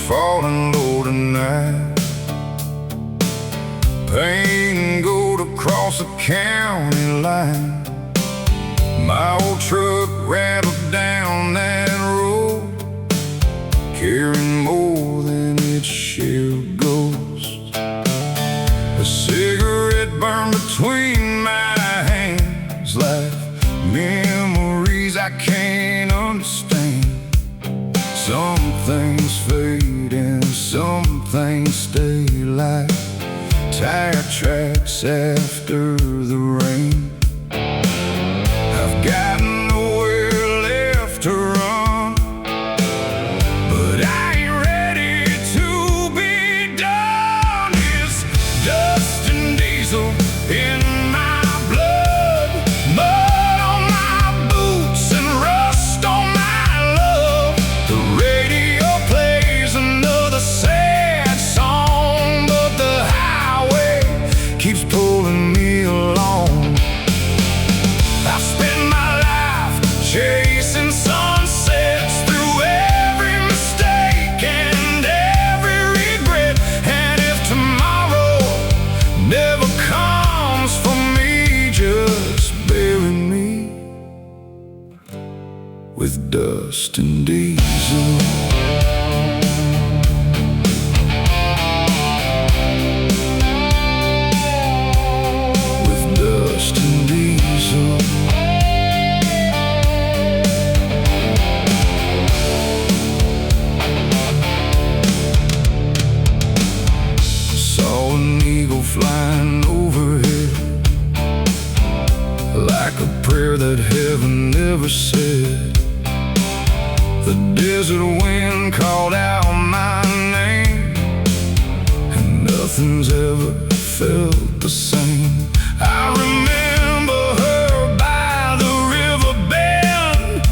Falling low tonight, paint and gold across the county line. My old truck rattled down that road, carrying more than its share of ghosts. A cigarette burned between my hands, like memories I can't understand. Some things fade and some things stay, like tire tracks after the rain. I've got nowhere left to run, but I ain't ready to be done. It's dust and diesel in my blood, mud on my boots and rust on my love. The radio plays another sad song, but the highway keeps pulling me along. I've spent my life chasing sunsets through every mistake and every regret. And if tomorrow never comes for me, just bury me with dust and diesel. With dust and diesel. Saw an eagle flying overhead, like a prayer that heaven never said. The desert wind called out my name, and nothing's ever felt the same. I remember her by the river bend,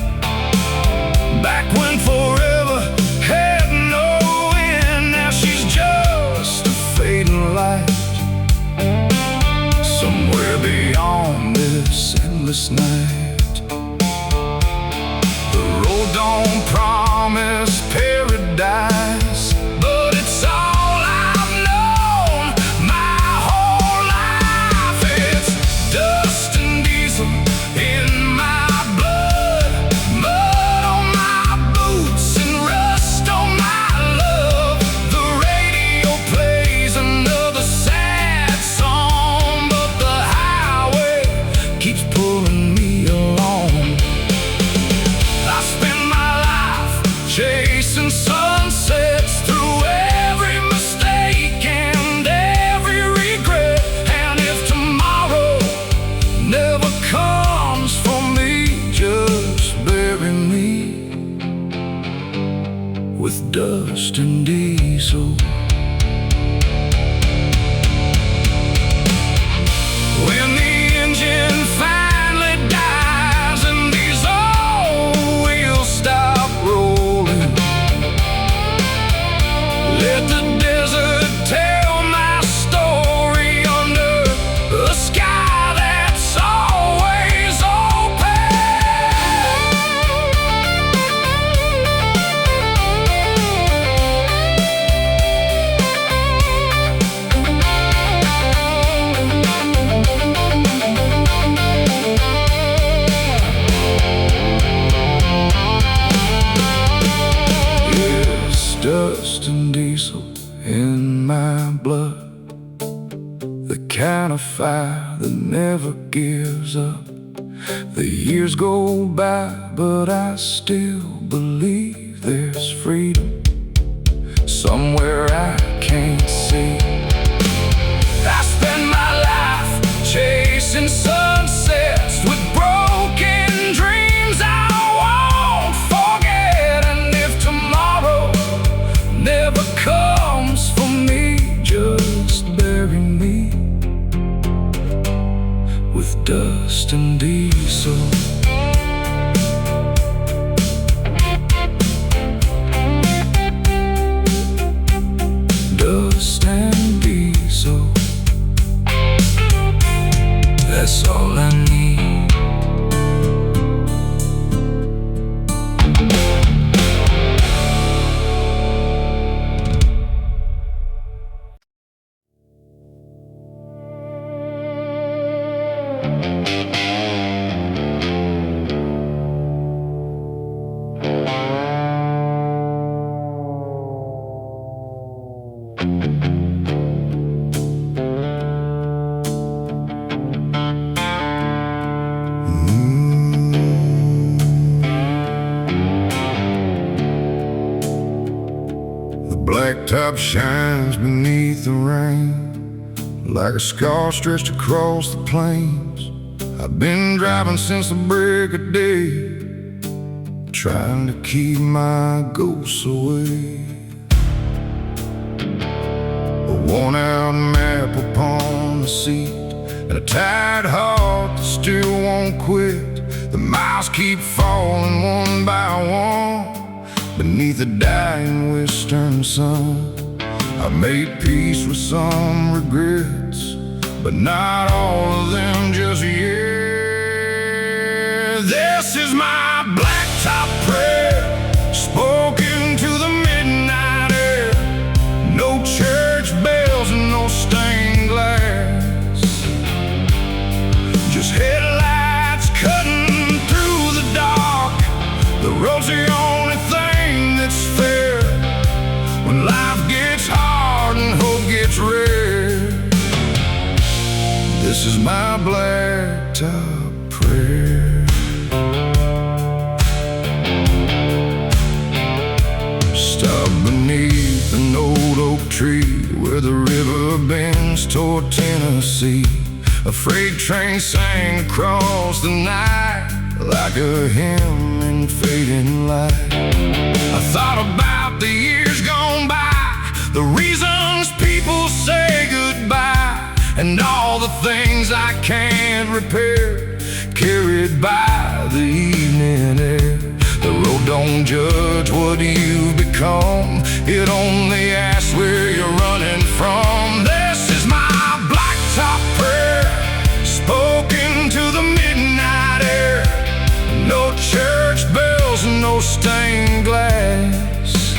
back when forever had no end. Now she's just a fading light, somewhere beyond this endless night. Don't promise paradise, but it's all I've known my whole life. It's dust and diesel in my blood, mud on my boots and rust on my love. The radio plays another sad song, but the highway keeps pulling me along. I spend chasing sunsets through every mistake and every regret. And if tomorrow never comes for me, just bury me with dust and diesel. When the engine finally dies and these old wheels stop rolling, let the desert tell my story under a sky that's always open. Yes, dust and diesel in my blood, the kind of fire that never gives up. The years go by, but I still believe there's freedom somewhere I can't see. I spend my life chasing sunsets with broken dreams I won't forget. And if so. Dust and diesel, that's all I need. Blacktop shines beneath the rain like a scar stretched across the plains. I've been driving since the break of day, trying to keep my ghosts away. A worn-out map upon the seat and a tired heart that still won't quit. The miles keep falling one by one beneath the dying western sun. I made peace with some regrets, but not all of them just yet. This is my blacktop prayer, spoken to the midnight air. No church bells and no stained glass, just headlights cutting through the dark. The road's the only thing that's fair when life gets hard and hope gets rare. This is my blacktop prayer. Stop beneath an old oak tree where the river bends toward Tennessee. A freight train sang across the night like a hymn in fading light. I thought about the years gone by, the reasons people say goodbye, and all the things I can't repair, carried by the evening air. The road don't judge what you've become, it only asks where you're running from. This is my blacktop prayer, spoken to the midnight air. No church bells, no stained glass,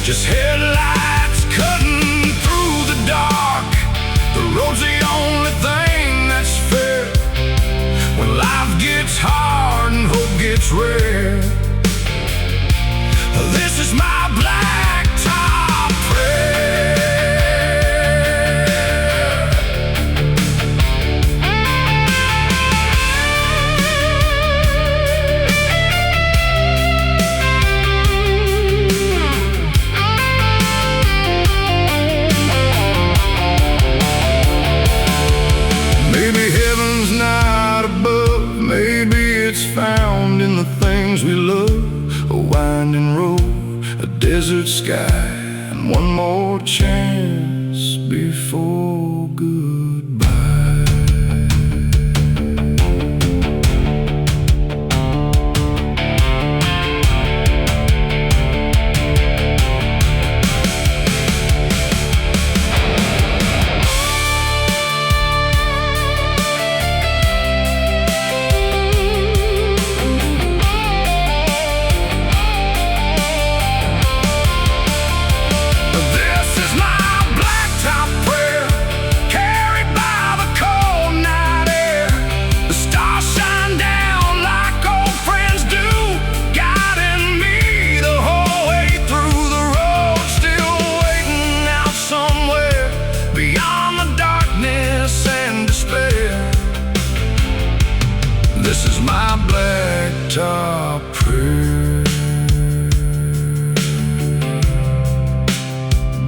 just headlights cutting through the dark. The road's the only thing that's fair when life gets hard and hope gets rare. This is my blacktop prayer. Found in the things we love, a winding road, a desert sky, and one more chance before goodbye. This is my blacktop prayer.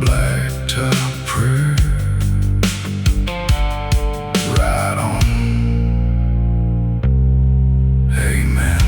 Blacktop prayer. Right on. Amen.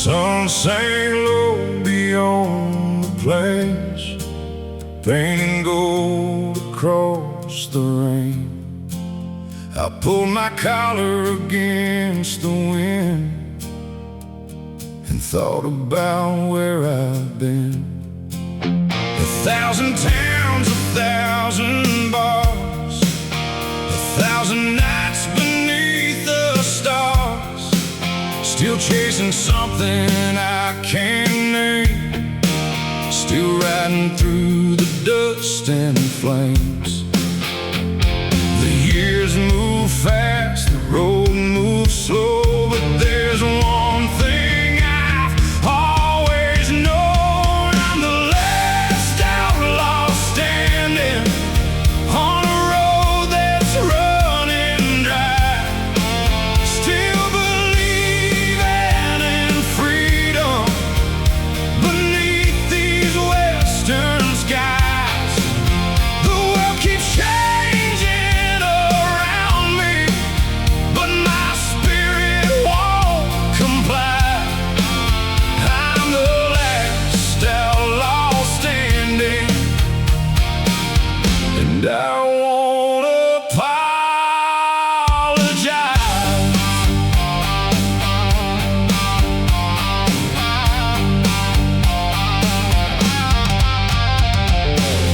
sun sank low beyond the place, painting gold across the rain. I pulled my collar against the wind and thought about where I've been. 1,000 towns, 1,000 bars, 1,000 nights beneath the stars, still chasing something I can't name, still riding through the dust and flames. The years move fast, the road moves slow, but there's one thing I've always known: I'm the last outlaw standing on a road that's running dry, still believing in freedom beneath these western skies. The world keeps changing around me, but my spirit won't comply. I'm the last outlaw standing, and I won't apologize.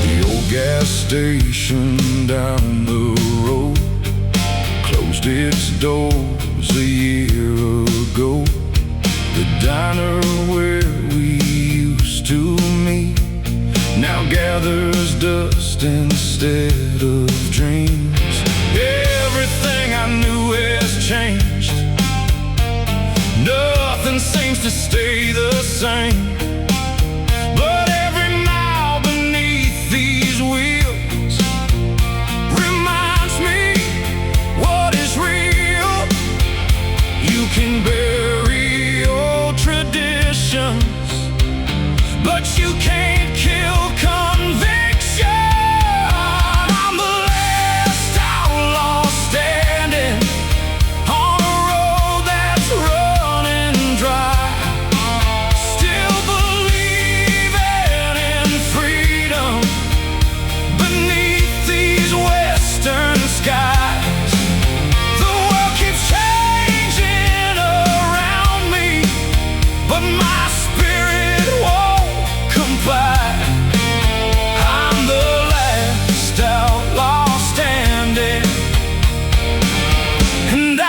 The old gas station down the road closed its doors a year ago. The diner where we used to meet now gathers dust instead of dreams. Everything I knew has changed. Nothing seems to stay the same. But every mile beneath these wheels reminds me what is real. You can bury old traditions, but you can't kill conviction. I'm the last outlaw standing on a road that's running dry, still believing in freedom beneath these western skies. The world keeps changing around me, but my spirit won't comply. I'm the last outlaw standing, and I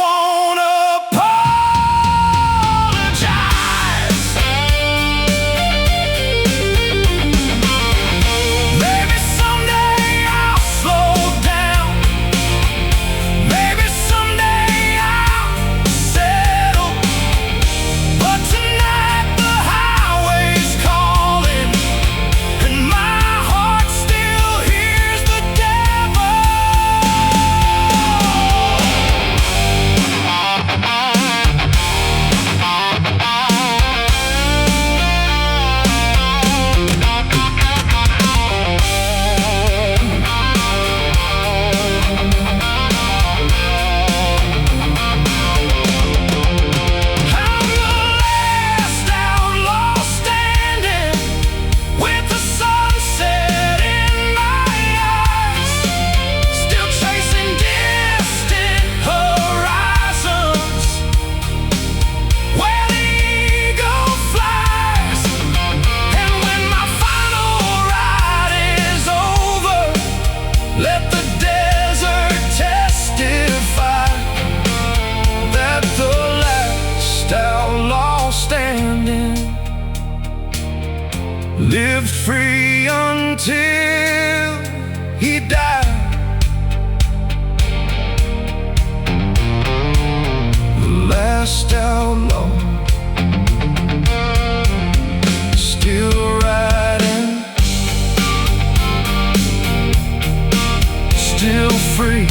won't apologize. Maybe someday I'll slow down, maybe someday I'll settle, but tonight the highway's calling, and my heart still hears the devil. I'm the last outlaw standing with the sunset in my eyes, still chasing distant horizons where the eagle flies. And when my final ride is over, let the desert testify that the last outlaw standing lived free until he died. The last outlaw, still riding, still free.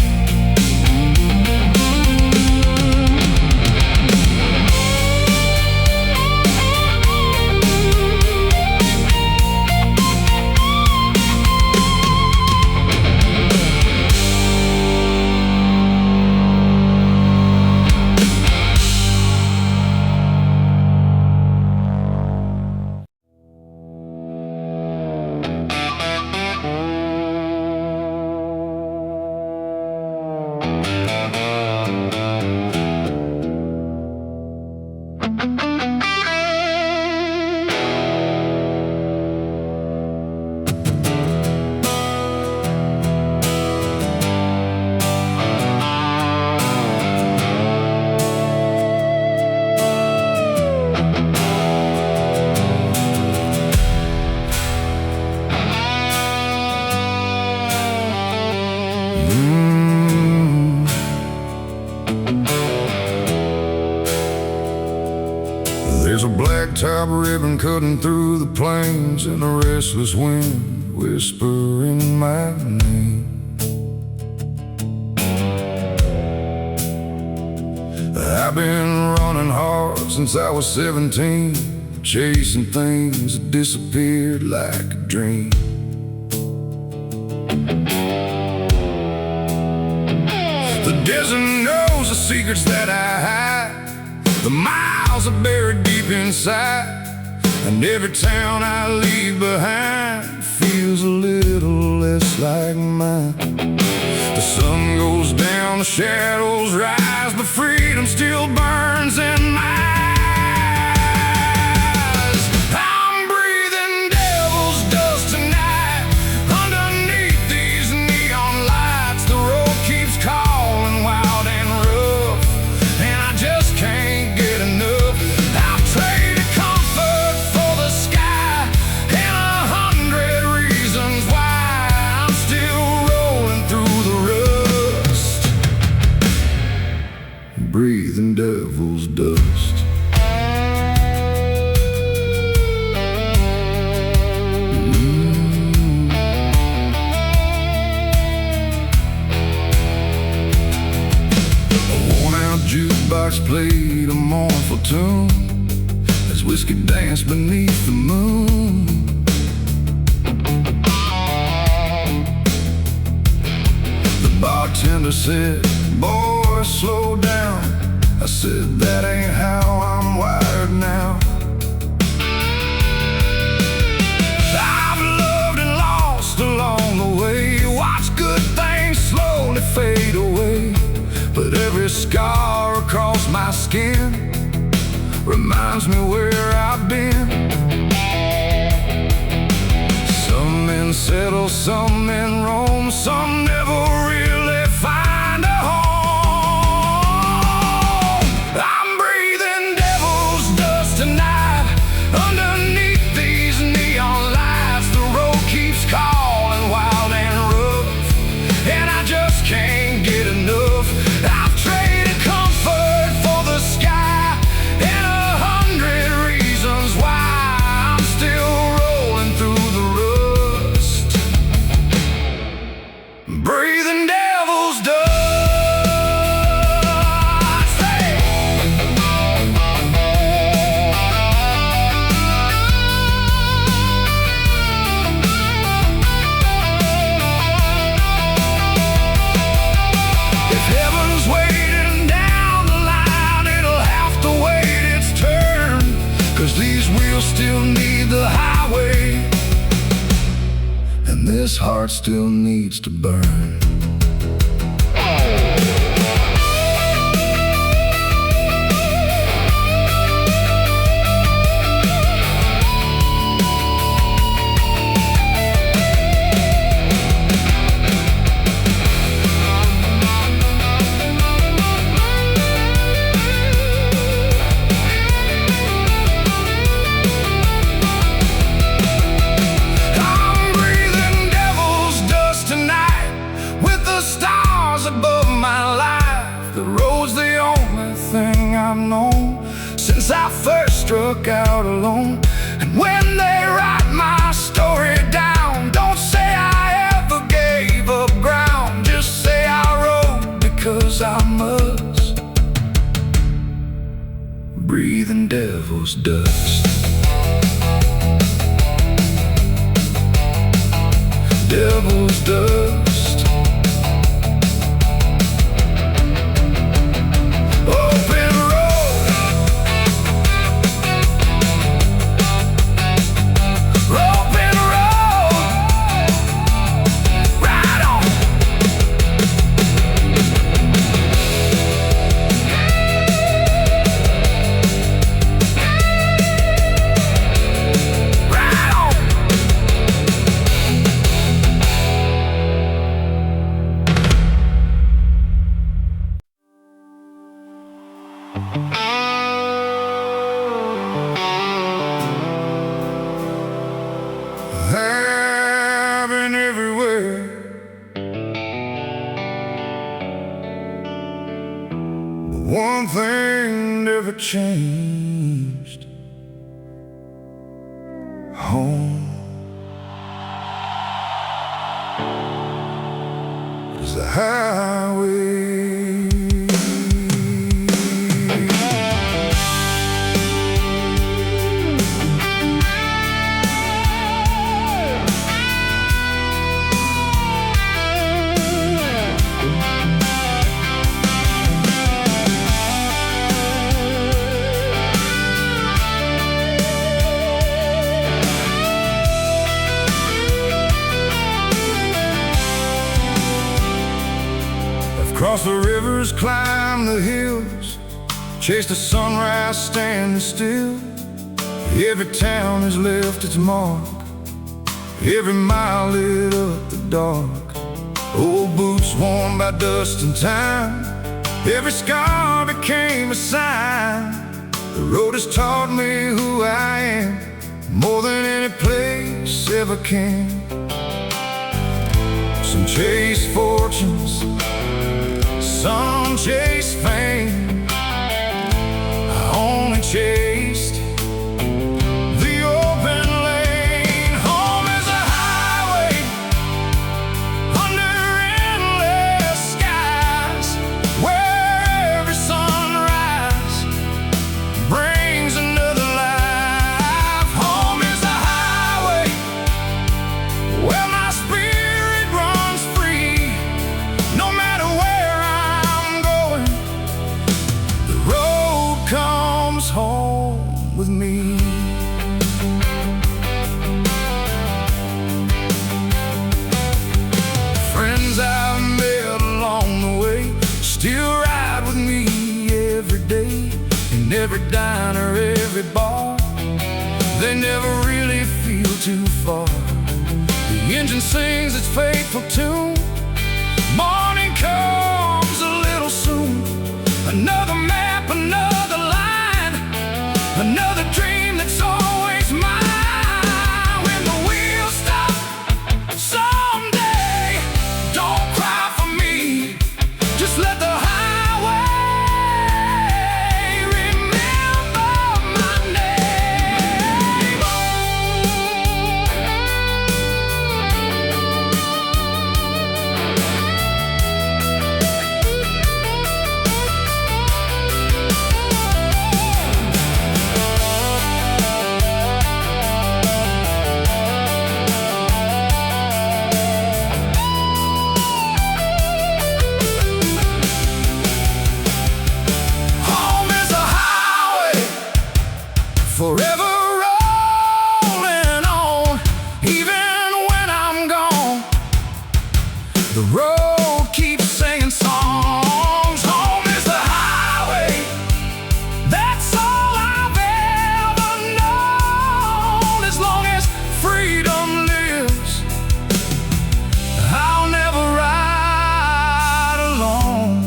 There's a blacktop ribbon cutting through the plains, and a restless wind whispering my name. I've been running hard since I was 17, chasing things that disappeared like a dream. The desert knows the secrets that I hide, the miles are buried deep inside, and every town I leave behind feels a little less like mine. The sun goes down, the shadows rise, but freedom still burns in my eyes. I'm breathing devil's dust tonight, underneath these neon lights. The road keeps calling wild and rough, and I just can't get enough. I've traded comfort for the sky, and 100 reasons why I'm still rolling through the rust, breathing devil's dust. A worn-out jukebox played a mournful tune as whiskey danced beneath the moon. The bartender said, "Boy, slow down." I said, "That ain't how I'm wired now." I've loved and lost along the way, watched good things slowly fade away, but every scar across my skin reminds me where I've been. Some men settle, some men roam, some never really find a home. I'm breathing devil's dust tonight, underneath these neon lights. The road keeps calling wild and rough, and I just can't get enough. I've traded comfort for the sky, and 100 reasons why I'm still rolling through the rust, breathing devil's dust. Hey! If heaven's waiting down the line, it'll have to wait its turn, 'cause these wheels still need the highway, and this heart still needs to burn. I'm breathing devil's dust tonight, with the stars above my life. The road's the only thing I've known since I first struck out alone. And when they write my story down, don't say I ever gave up ground, just say I rode because I must, breathing devil's dust. Devil's dust. Open road. Open road. Right on. one thing never changed: home is the highway. Cross the rivers, climb the hills, chase the sunrise standing still. Every town has left its mark, every mile lit up the dark. Old boots worn by dust and time, every scar became a sign. The road has taught me who I am, more than any place ever can. Some chase fortunes, some chase fame. I only chased the open lane. Home is a highway under endless skies, where every sunrise brings another life. Home is a highway where my spirit runs free, no matter where comes home with me. Friends I've met along the way still ride with me every day. In every diner, every bar, they never really feel too far. The engine sings its faithful tune. Morning comes a little soon. Another map, another line, another dream that's always mine. When the wheels stop someday, don't cry for me, just let the highway remember my name. Forever rolling on, even when I'm gone. The road keeps singing songs. Home is the highway, that's all I've ever known. As long as freedom lives, I'll never ride alone.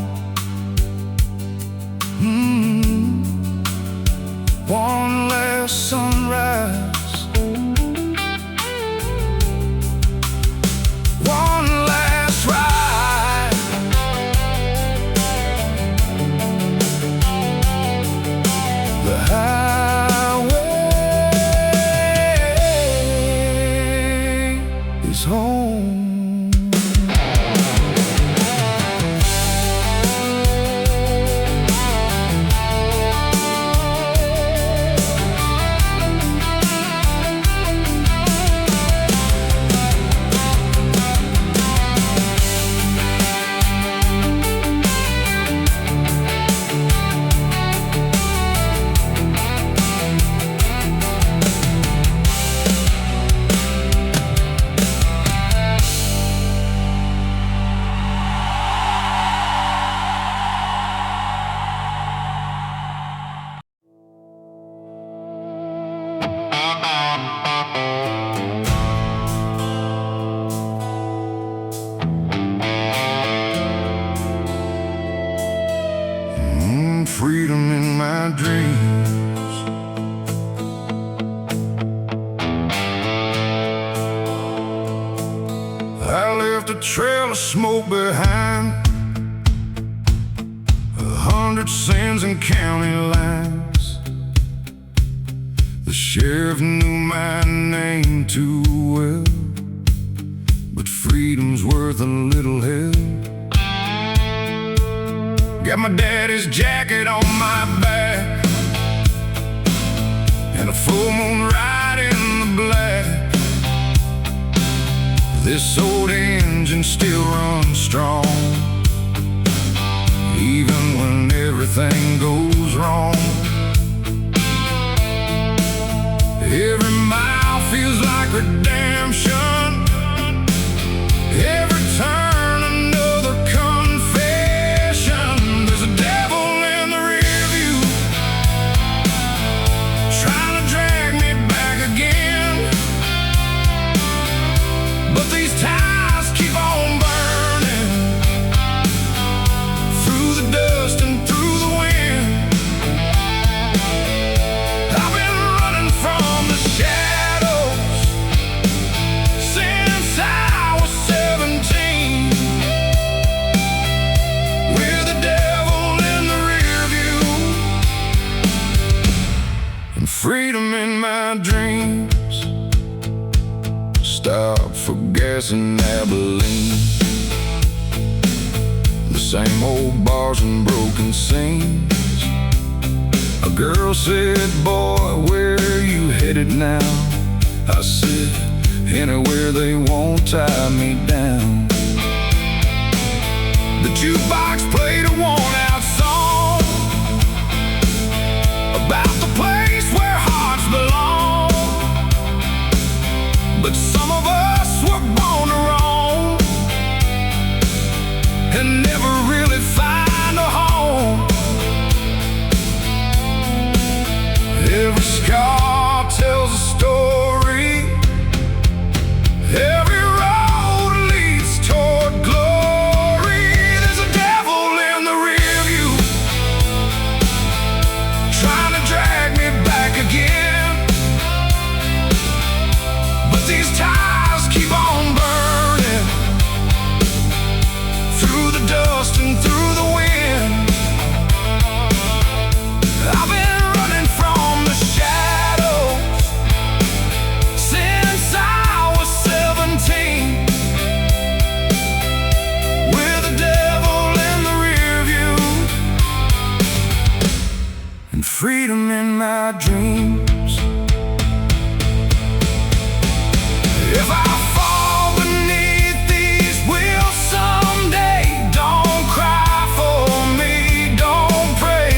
One last sunrise, one last ride. The highway is home. Freedom in my dreams. I left a trail of smoke behind, 100 100 sins and county lines. The sheriff knew my name too well, but freedom's worth a little hell. Got my daddy's jacket on my back, and a full moon right in the black. This old engine still runs strong, even when everything goes wrong. Every mile feels like redemption, every turn another confession. There's a devil in the rear view, trying to drag me back again. But these tires keep on burning, through the dust and through the wind. I've been running from the shadows since I was 17, with the devil in the rear view, and freedom in my dreams. Stop for gas in Abilene, the same old bars and broken scenes. A girl said, boy, where are you headed now? I said, anywhere they won't tie me down. The jukebox played a worn-out song about the place where hearts belong. But some of us were born to roam and never really find a home. Every scar tells a story, every road leads toward glory. There's a devil in the rear view, trying to drag me back again. But these tires keep on burning, through the dust and through the wind. I've been running from the shadows since I was 17, with the devil in the rear view, and freedom in my dreams. If I fall beneath these wheels someday, don't cry for me, don't pray.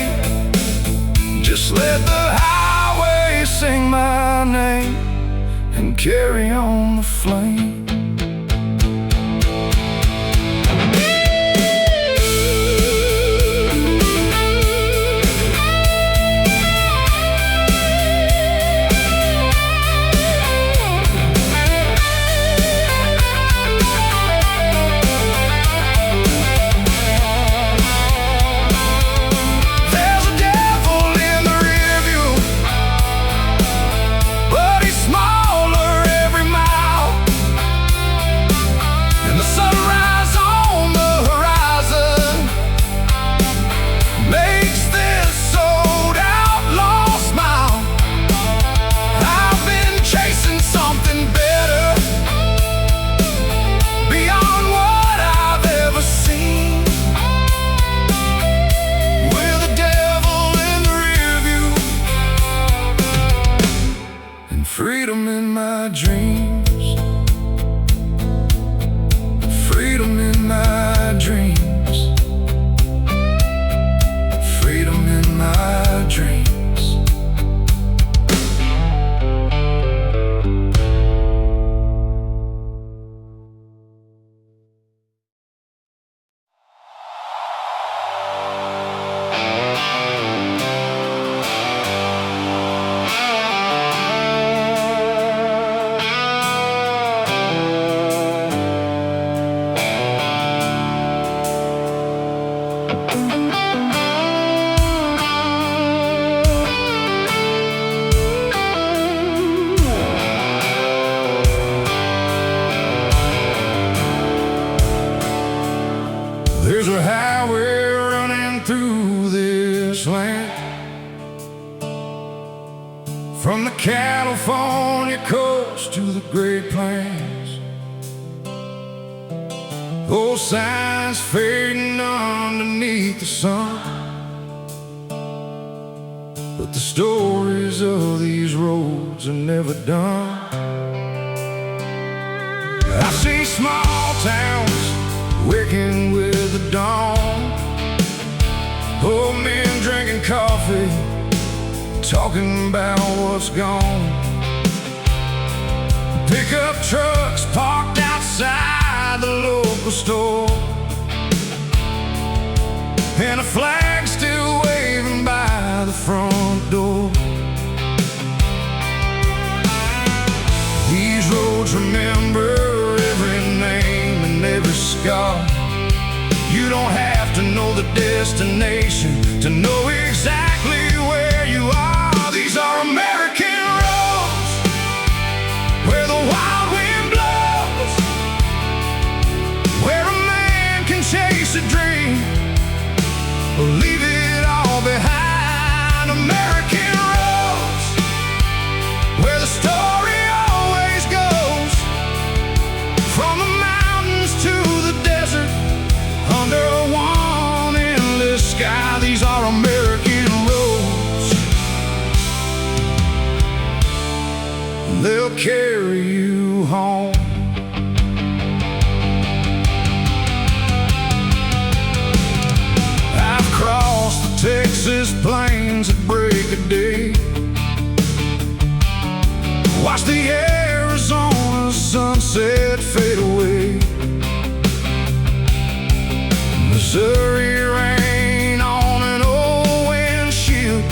Just let the highway sing my name and carry on the flame. There's a devil in the rear view, but he's smaller every mile. California coast to the Great Plains, those signs fading underneath the sun, but the stories of these roads are never done. I've seen small towns waking with the dawn, old men drinking coffee, talking about what's gone. Pickup trucks parked outside the local store, and a flag still waving by the front door. These roads remember every name and every scar. You don't have to know the destination to know exactly where you are. These are American roads, where the wild wind blows, where a man can chase a dream or leave it all behind. American roads, where the story always goes, from the mountains to the desert, under one endless sky. These are American roads. They'll carry you home. I've crossed the Texas plains at break of day, watched the Arizona sunset fade away, Missouri rain on an old windshield,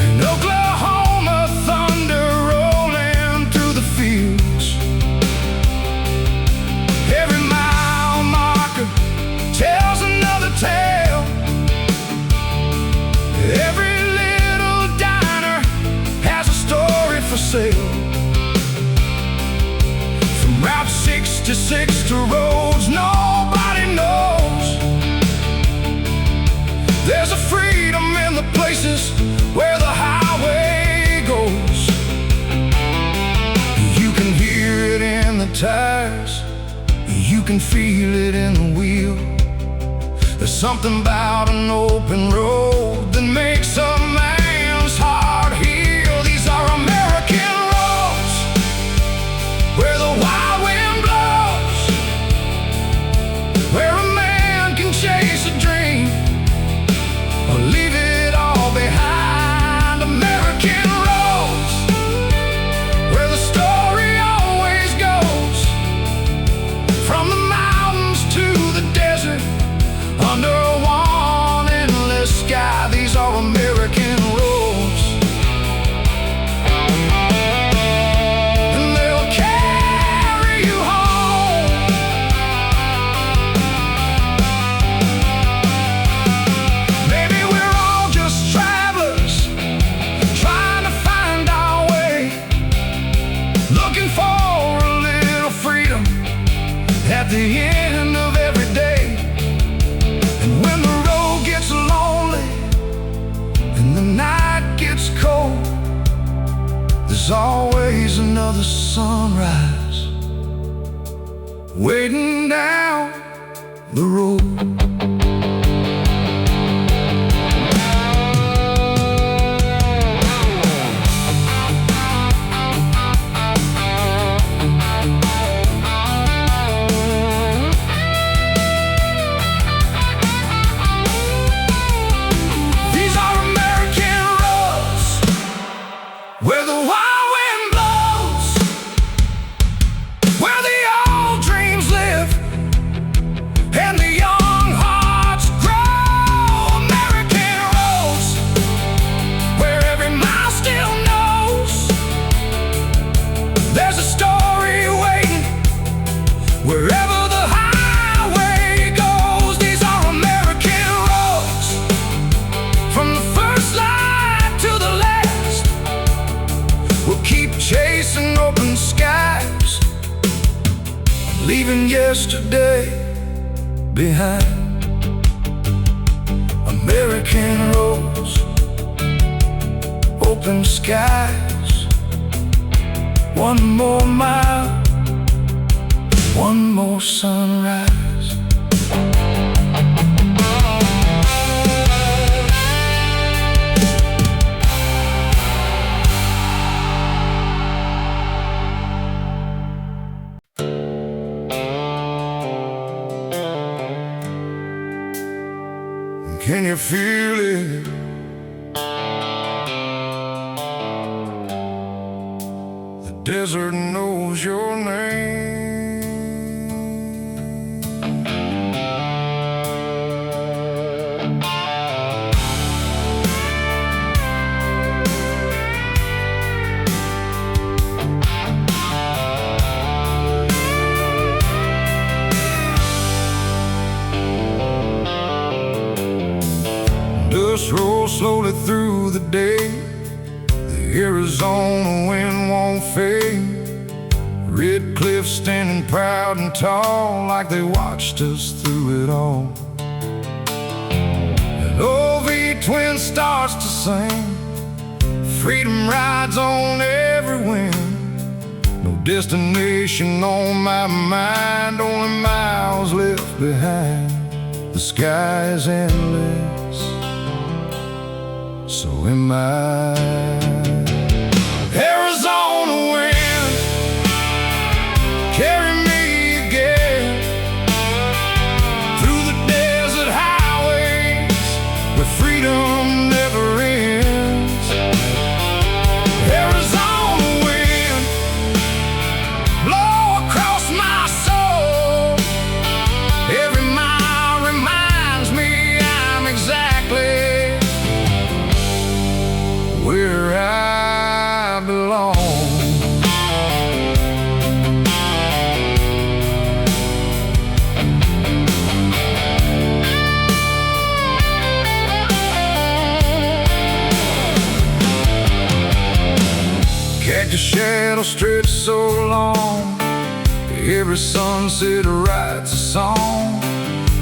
and Oklahoma thunder rolling through the fields. Every mile marker tells another tale, every little diner has a story for sale. From Route 66 to roads nobody knows, there's a freedom in the places where the highway goes. You can hear it in the tires, you can feel it in the wheel. There's something about an open road that makes a man's heart heal. These are American roads, where the wild wind blows, where a man can chase a dream or leave it all behind. American roads, where the story always goes, from the mountains to the desert, under one endless sky. These are American roads, and they'll carry you home. Maybe we're all just travelers trying to find our way, looking for a little freedom at the end of every day. And when the road gets lonely and the night gets cold, there's always another sunrise waiting down the road. These are American roads, where the wild wind blows, where the old dreams live and the young hearts grow. American roads, where every mile still knows there's a story waiting wherever the highway goes. These are American roads, from the first line to the last. We'll keep chasing open skies, leaving yesterday behind. American roads, open skies. One more mile, one more sunrise. Can you feel it? The desert knows your name. Dust rolls slowly through the day. The Arizona wind won't fade. Red cliffs standing proud and tall, like they watched us through it all. An OV twin starts to sing. Freedom rides on every wind. No destination on my mind, only miles left behind. The sky is endless, so am I. Arizona wind, carry me again through the desert highways where freedom never ends. Arizona wind, blow across my soul. Every mile reminds me I'm exactly where I belong. Cactus shadow stretch so long, every sunset writes a song.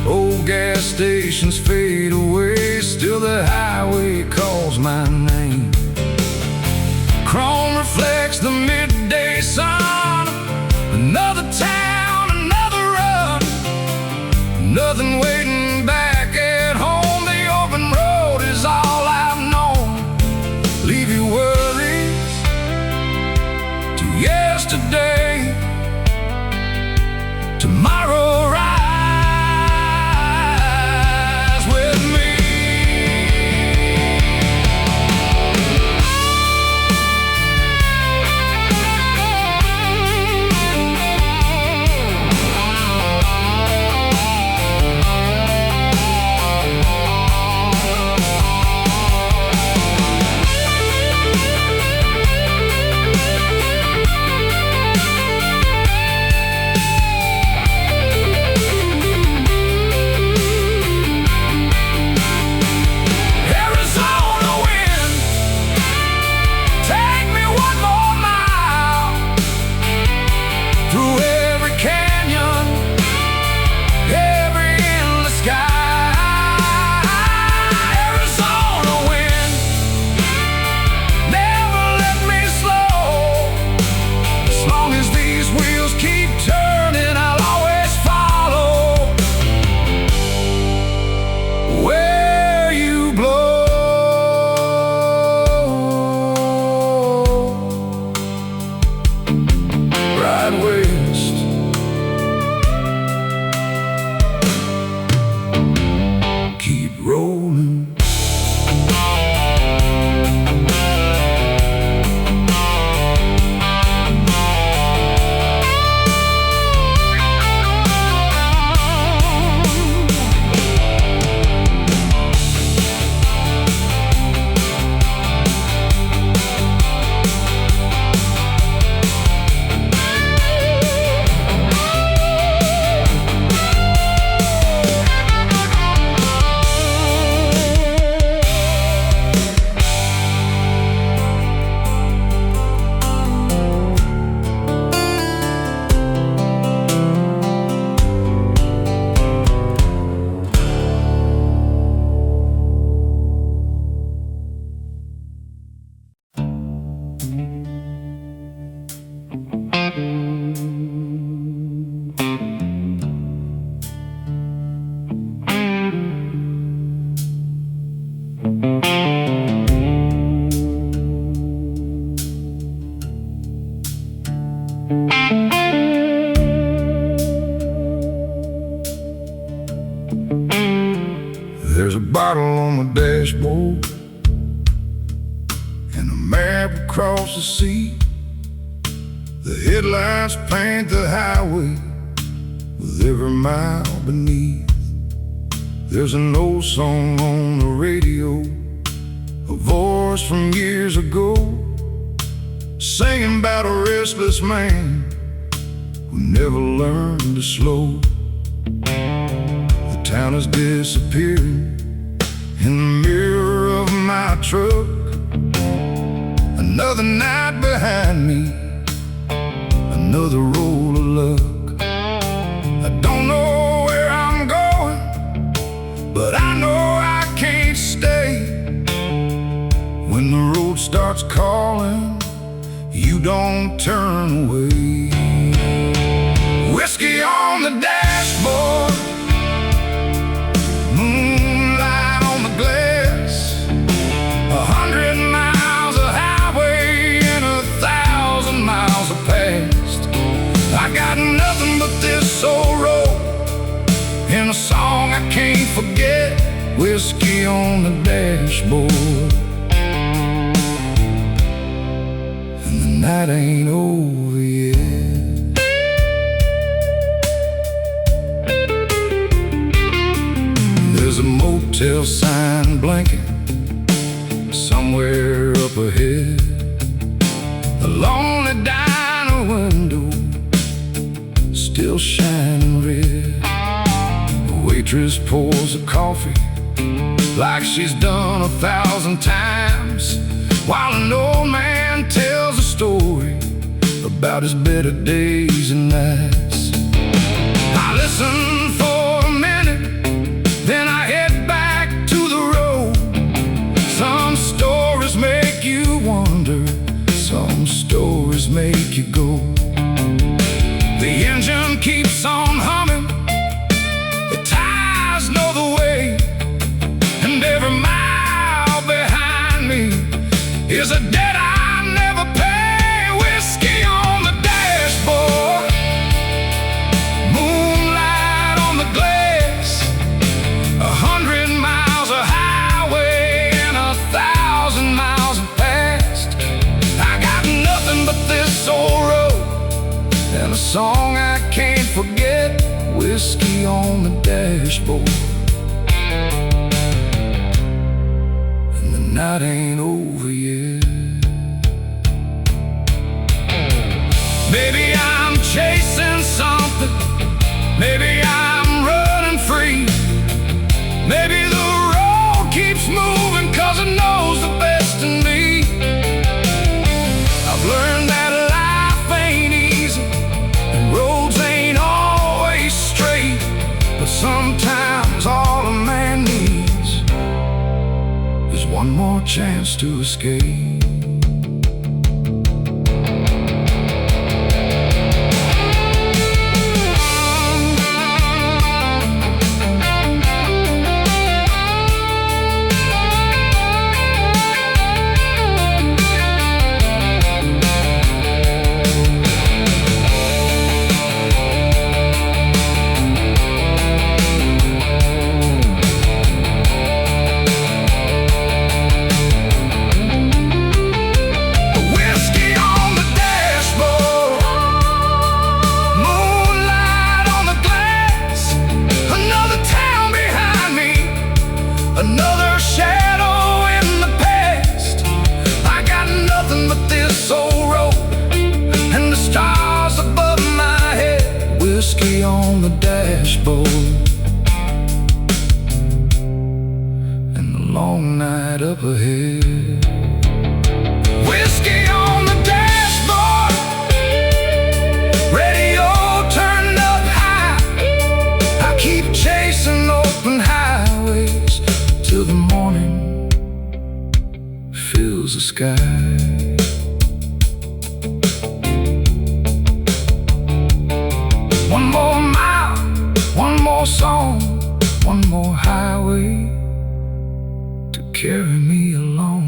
Old gas stations fade away, still the highway calls my name. Chrome reflects the midday sun. Another town, another run. Nothing waiting back at home. The open road is all I've known. Leave your worries to yesterday. Tomorrow rise with me. There's a bottle on the dashboard and a map across the sea. The headlights paint the highway with every mile beneath. There's an old song on the radio, a voice from years ago, singing about a restless man who never learned to slow. The town is disappearing in the mirror of my truck. Another night behind me, another roll of luck. I don't know where I'm going, but I know I can't stay. When the road starts calling, you don't turn away. Whiskey on the dashboard, moonlight on the glass, 100 miles of highway and 1,000 miles of past. I got nothing but this old road and a song I can't forget. Whiskey on the dashboard, and the night ain't over yet. There's a motel sign blinking somewhere up ahead. A lonely diner window still shining red. The waitress pours a coffee like she's done 1,000 times, while an old man tells a story about his better days and nights. I listen for a minute, then I head back to the road. Some stories make you wonder, some stories make you go. The engine keeps on humming, the tires know the way, and every mile behind me is a debt I never pay. Whiskey on the dashboard, moonlight on the glass, 100 miles of highway and 1,000 miles of past. I got nothing but this old road and a song I can't forget. Whiskey on the dashboard, and the night ain't over yet. Maybe I'm chasing something, maybe I'm running free. Maybe the road keeps moving 'cause it knows the best in me. I've learned that life ain't easy and roads ain't always straight, but sometimes all a man needs is one more chance to escape. Another shadow in the past. I got nothing but this old road and the stars above my head. Whiskey on the dashboard and the long night up ahead. Whiskey on the dashboard, radio turned up high. I keep chasing open highways till the morning fills the sky. One more mile, one more song, one more highway to carry me along.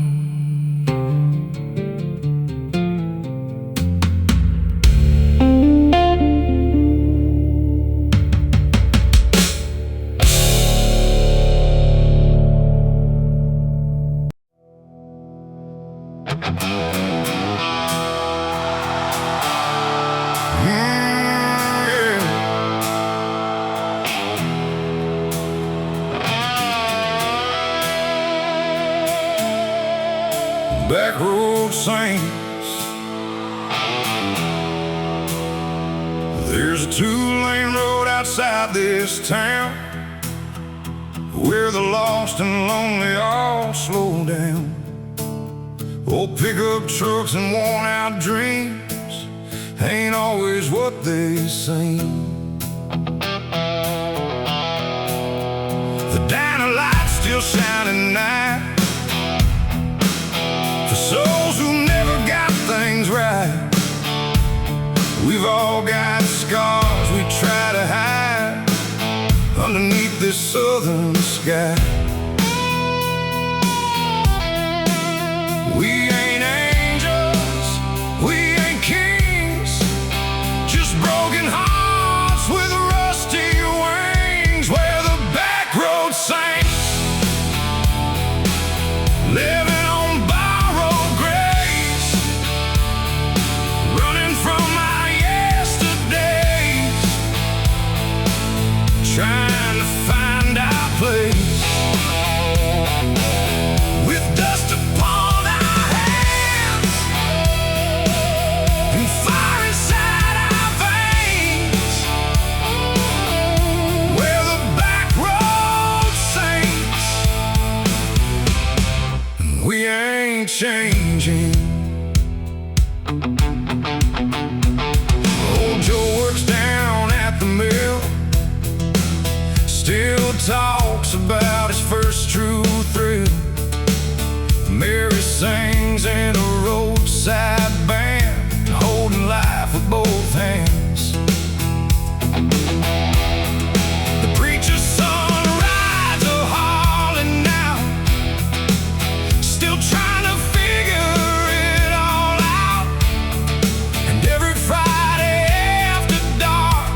Backroad saints. There's a two-lane road outside this town where the lost and lonely all slow down. Old pickup trucks and worn-out dreams ain't always what they seem. The diner lights still shine at night for souls who never got things right. We've all got scars we try to hide underneath this southern sky. We ain't angels, we ain't kings, just broken hearts with rusty wings. We're the backroad saints, living on borrowed grace, running from our yesterdays, trying to find our place. With dust upon our hands and fire inside our veins, we're the backroad saints, and we ain't changing. Old Joe works down at the mill, still talks about his first true thrill. Mary sings in a roadside band, holding life with both hands. The preacher's son rides a Harley now, still trying to figure it all out. And every Friday after dark,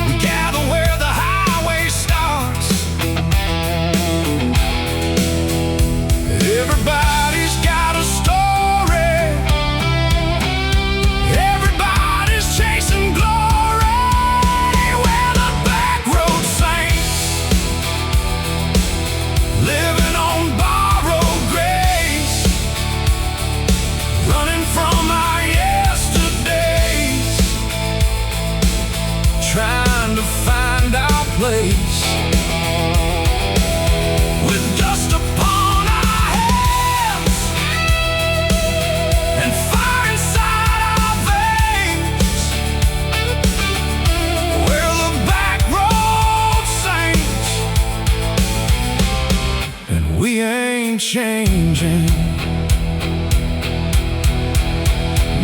we gather where the highway starts. Everybody's got a story, everybody's chasing glory. We're the backroad saints, living on borrowed grace, running from our yesterdays, trying to find our place. With dust upon our hands and fire inside our veins, we're the backroad saints, and we ain't changing.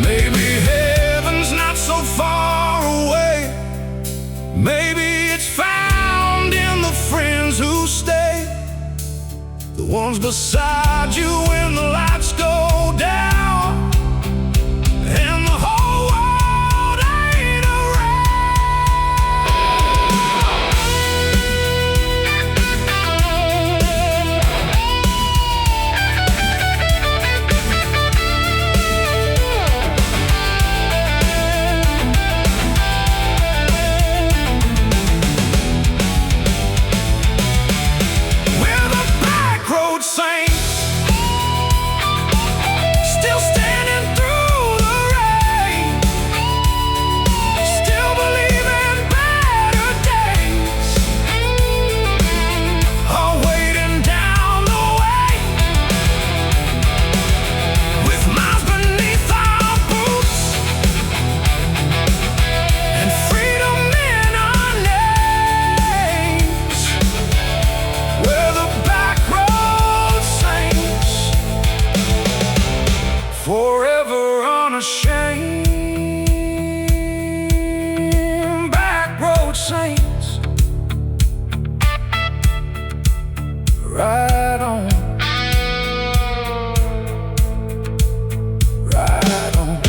Maybe heaven's not so far away, maybe it's found in the friends who stay, the ones beside you when the lights go down and the whole world ain't We're the backroad saints, still standing through the rain, still believing better days are waiting down the way, with miles beneath our boots and freedom in our names. We're the backroad saints, forever unashamed. Backroad saints, right on, right on.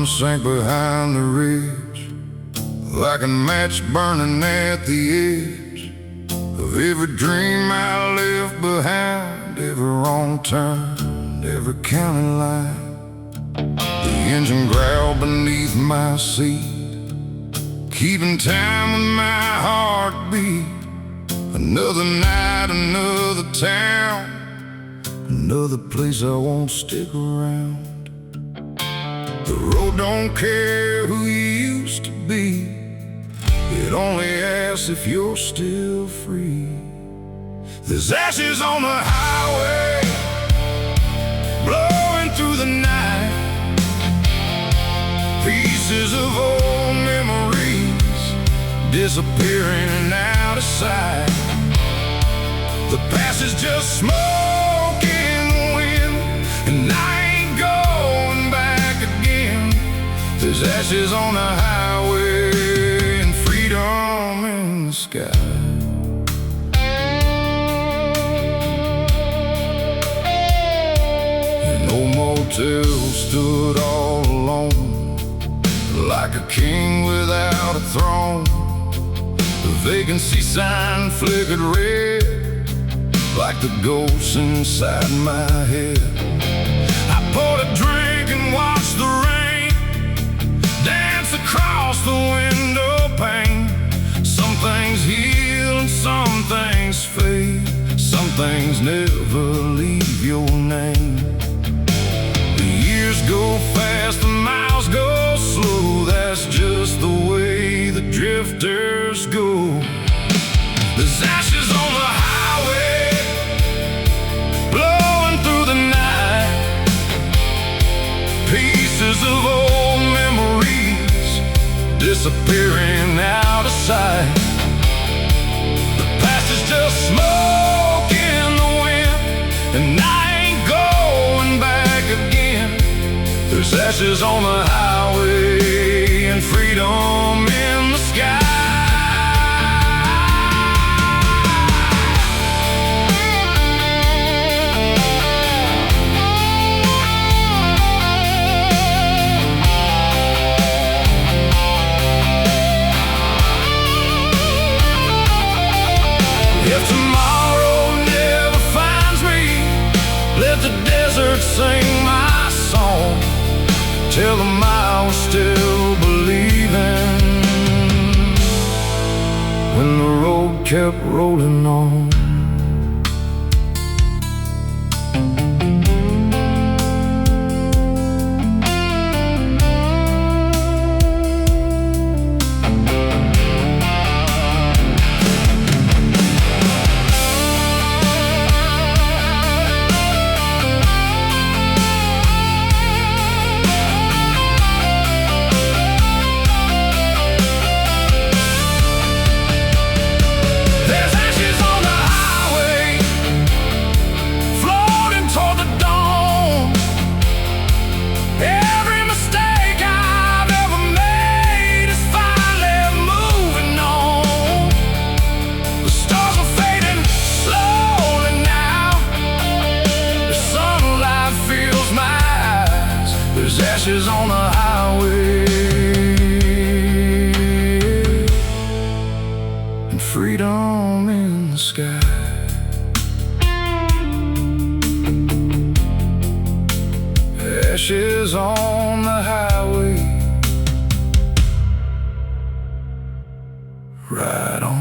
sank behind the ridge, like a match burning at the edge of every dream I left behind, every wrong turn, every county line. The engine growled beneath my seat, keeping time with my heartbeat. Another night, another town, another place I won't stick around. The road don't care who you used to be, it only asks if you're still free. There's ashes on the highway, blowing through the night, pieces of old memories disappearing and out of sight. The past is just smoke in the wind, and I ain't going back again. There's ashes on the highway and freedom in the sky. An old motel stood all alone, like a king without a throne. The vacancy sign flickered red, like the ghosts inside my head. I poured a drink and watched the rain dance across the window pane. Some things heal and some things fade, some things never leave your name. The years go fast, the miles go slow, that's just the way the drifters go. There's ashes on the highway, blowing through the night, pieces of old memories disappearing out of sight. The past is just smoke in the wind, and I ain't going back again. There's ashes on the highway and freedom in the sky. If tomorrow never finds me, let the desert sing my song. Tell them I was still believing when the road kept rolling on. Ashes on the highway and freedom in the sky. Ashes on the highway, right on.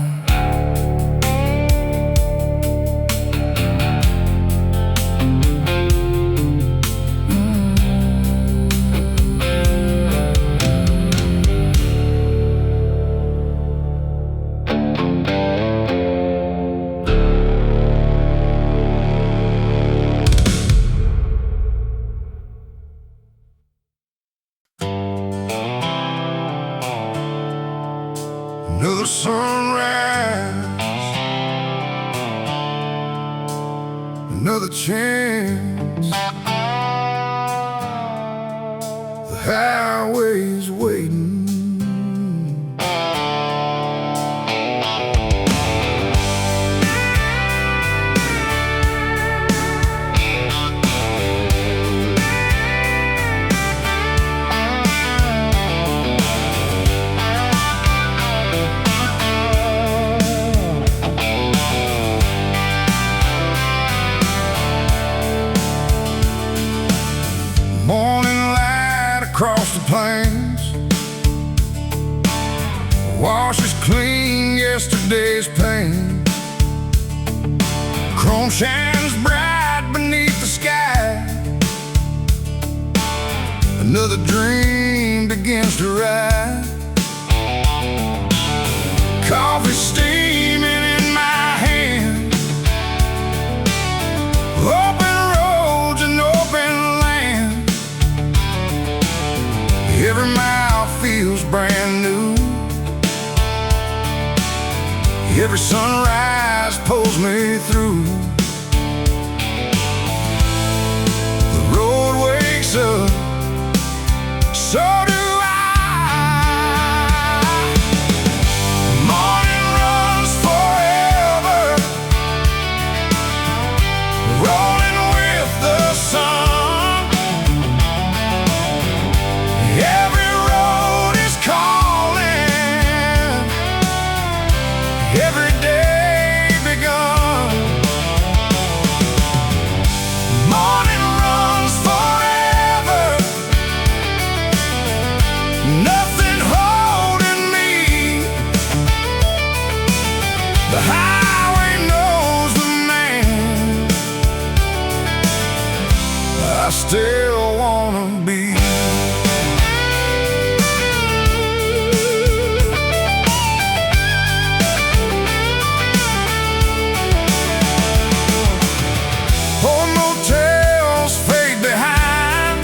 Another sunrise, another chance. The highway's waiting. yesterday's pain. Chrome shines bright beneath the sky. Another dream begins to rise. Coffee steaming in my hand. Open roads and open land. Every mile feels brand new. Every sunrise pulls me through. The road wakes up, so do I. Morning runs forever, rolling with the sun. Every road is calling, every day begun. Morning runs forever, nothing holding me. The highway knows the man I still wanna be. Old motels fade behind,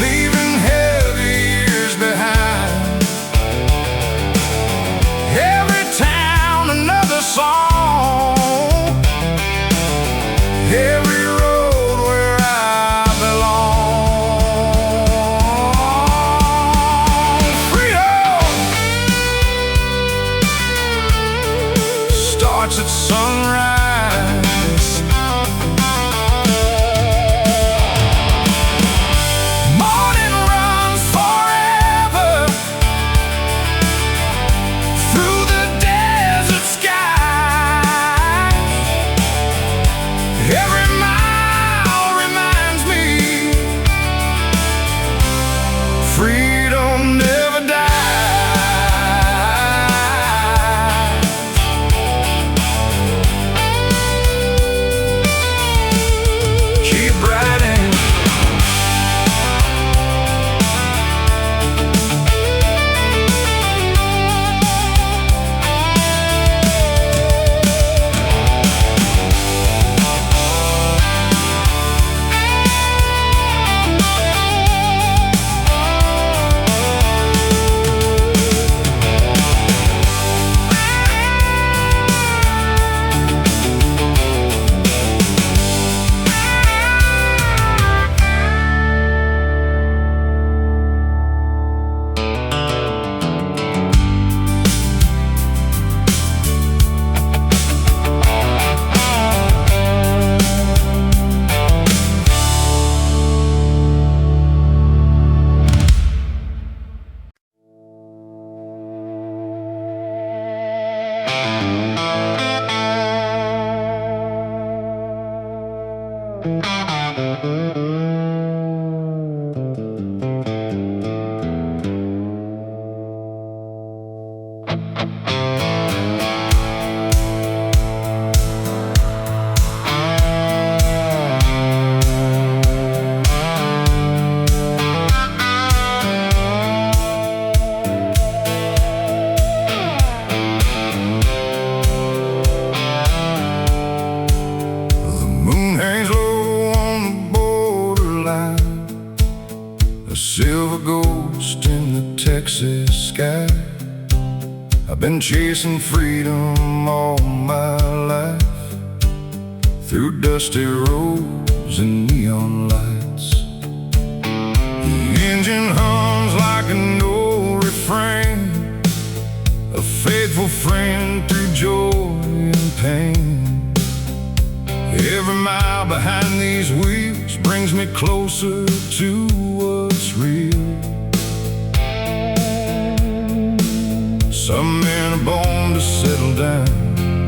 leaving heavy years behind. Every town another song, every road where I belong. Freedom starts at sunrise. Morning runs forever through the desert sky. Every mile reminds me freedom never dies. Keep riding. The moon hangs low on the borderline, a silver ghost in the Texas sky. I've been chasing freedom all my life, through dusty roads and neon lights. The engine hums like an old refrain, a faithful friend through joy and pain. Every mile behind these wheels brings me closer to what's real. Some men are born to settle down,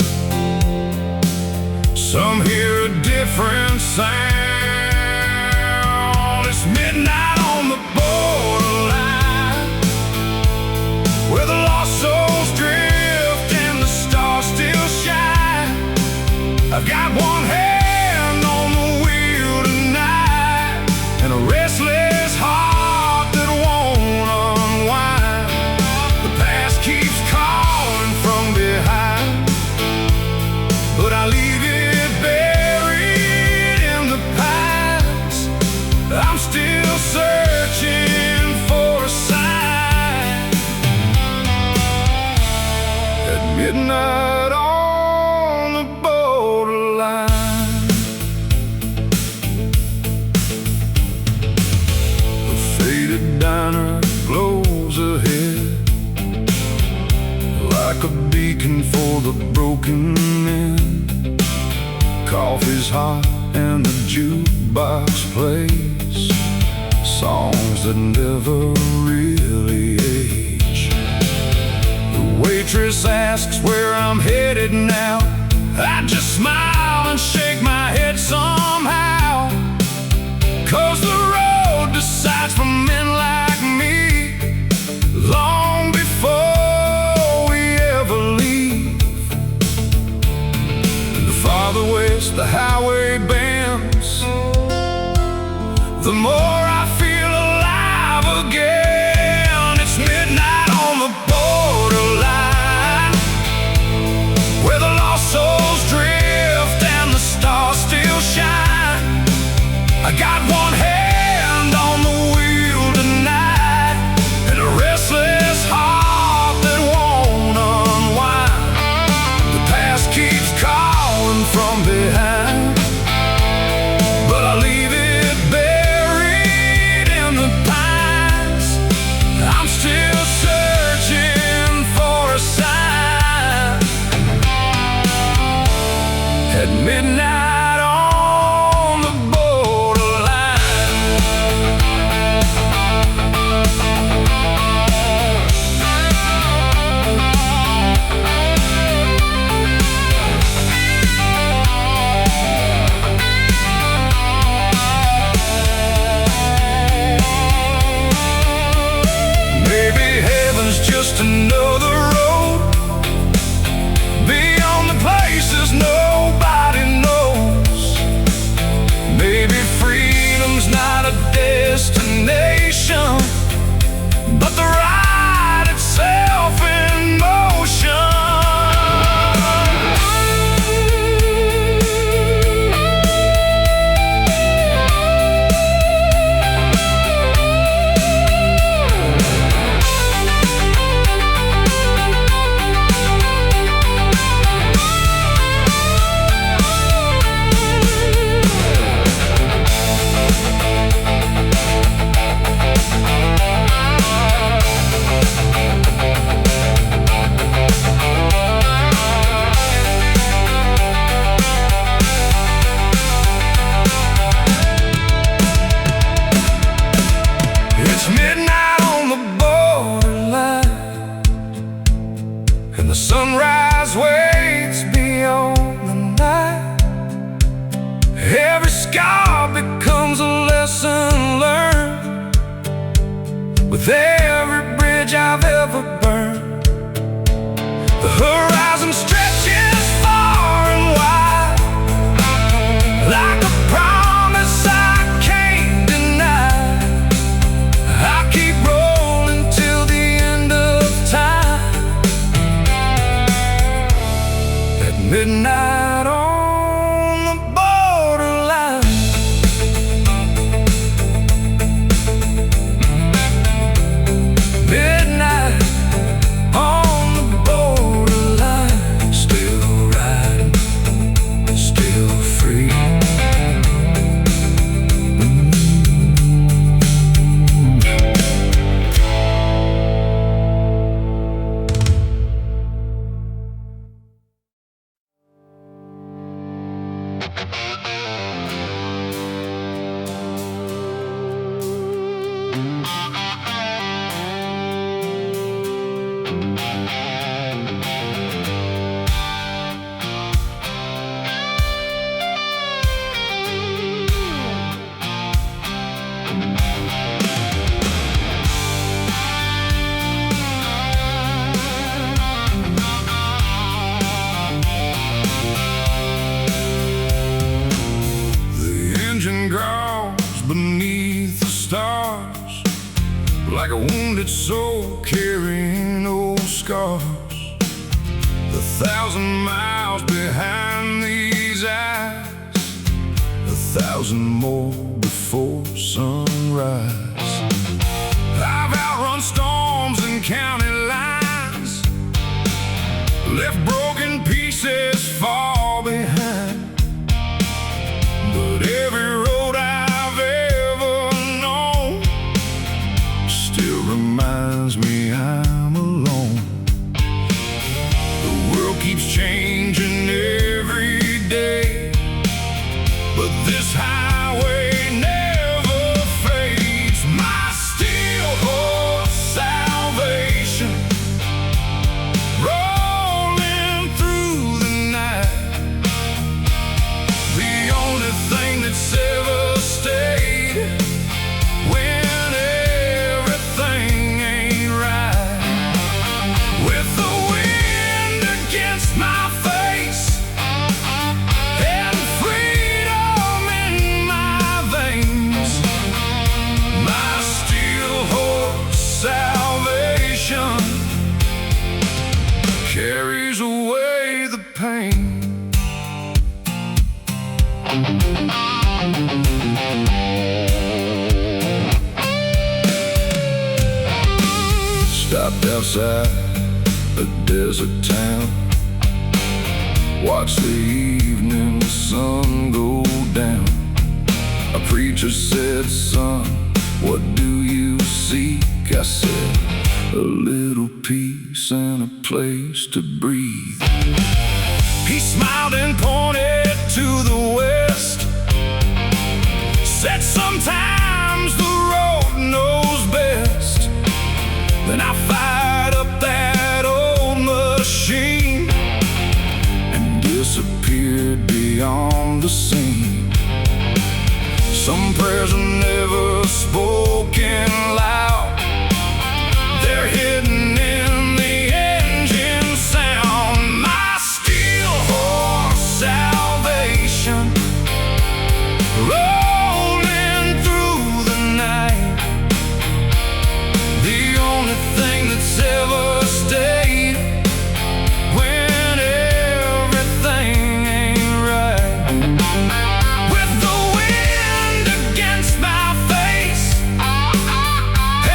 some hear a different sound. It's midnight on the borderline, where the lost souls drift. searching for a sign at midnight on the borderline. A faded diner glows ahead like a beacon for the broken men. Coffee's hot and the jukebox plays songs that never really age. The waitress asks where I'm headed now. I just smile and shake my head somehow, 'cause the road decides for men like me long before we ever leave. The farther west the highway bends, the more I feel alive again. It's midnight on the borderline, where the lost souls drift and the stars still shine. I got one hand on the wheel tonight, and a restless heart that won't unwind. The past keeps calling from behind, but I leave it buried in the pines. I'm still searching for a sign at midnight on the borderline. Maybe heaven's just another road beyond the places nobody knows. Maybe freedom's not a destination, but the ride itself in motion. It's midnight on the borderline, and the sunrise waits beyond the night. Every scar becomes a lesson learned with every bridge I've ever burned. The horizon stretches far and wide, like a promise I can't deny. I keep rolling till the end of time at midnight on the borderline. Midnight on the borderline, still riding, still free. Beneath the stars, like a wounded soul carrying old scars. 1,000 miles behind these eyes, 1,000 more before sunrise. I've outrun storms and county lines, left broken pieces far behind. But every road I've ever known still reminds me I'm alone. The world keeps changing every day, but this highway never fades. My steel horse salvation, rolling through the night. The only thing that's ever stayed when everything ain't right. With the wind against my face and freedom in my veins, my steel horse salvation carries away the pain. Stopped outside a desert town, watched the evening sun go down. A preacher said, "Son, what do you seek?" I said, "A little peace and a place to breathe." He smiled and pointed to the west, said, "Sometimes the road knows best." Then I fired up that old machine and disappeared beyond the scene. Some prayers are never spoken loud, they're hidden in the engine sound. My steel horse salvation, rolling through the night. The only thing that's ever stayed when everything ain't right. With the wind against my face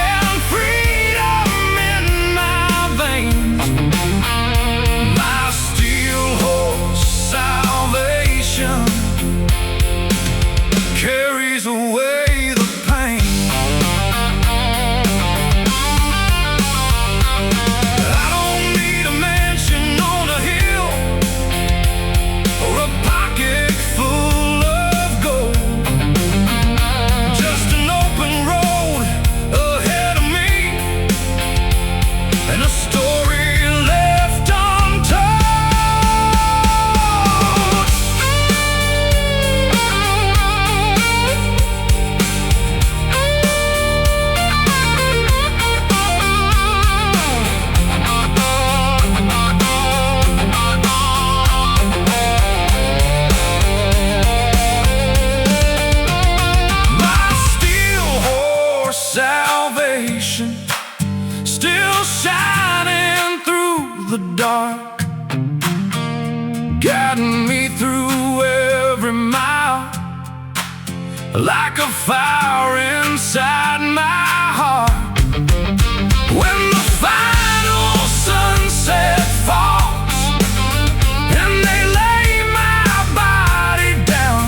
and freedom in my veins, my steel horse salvation carries away the pain. I don't need a mansion on a hill or a pocket full of gold, just an open road ahead of me and a story left untold. My steel horse salvation still shining through the dark, guiding me through every mile like a fire inside my heart. When the final sunset falls and they lay my body down,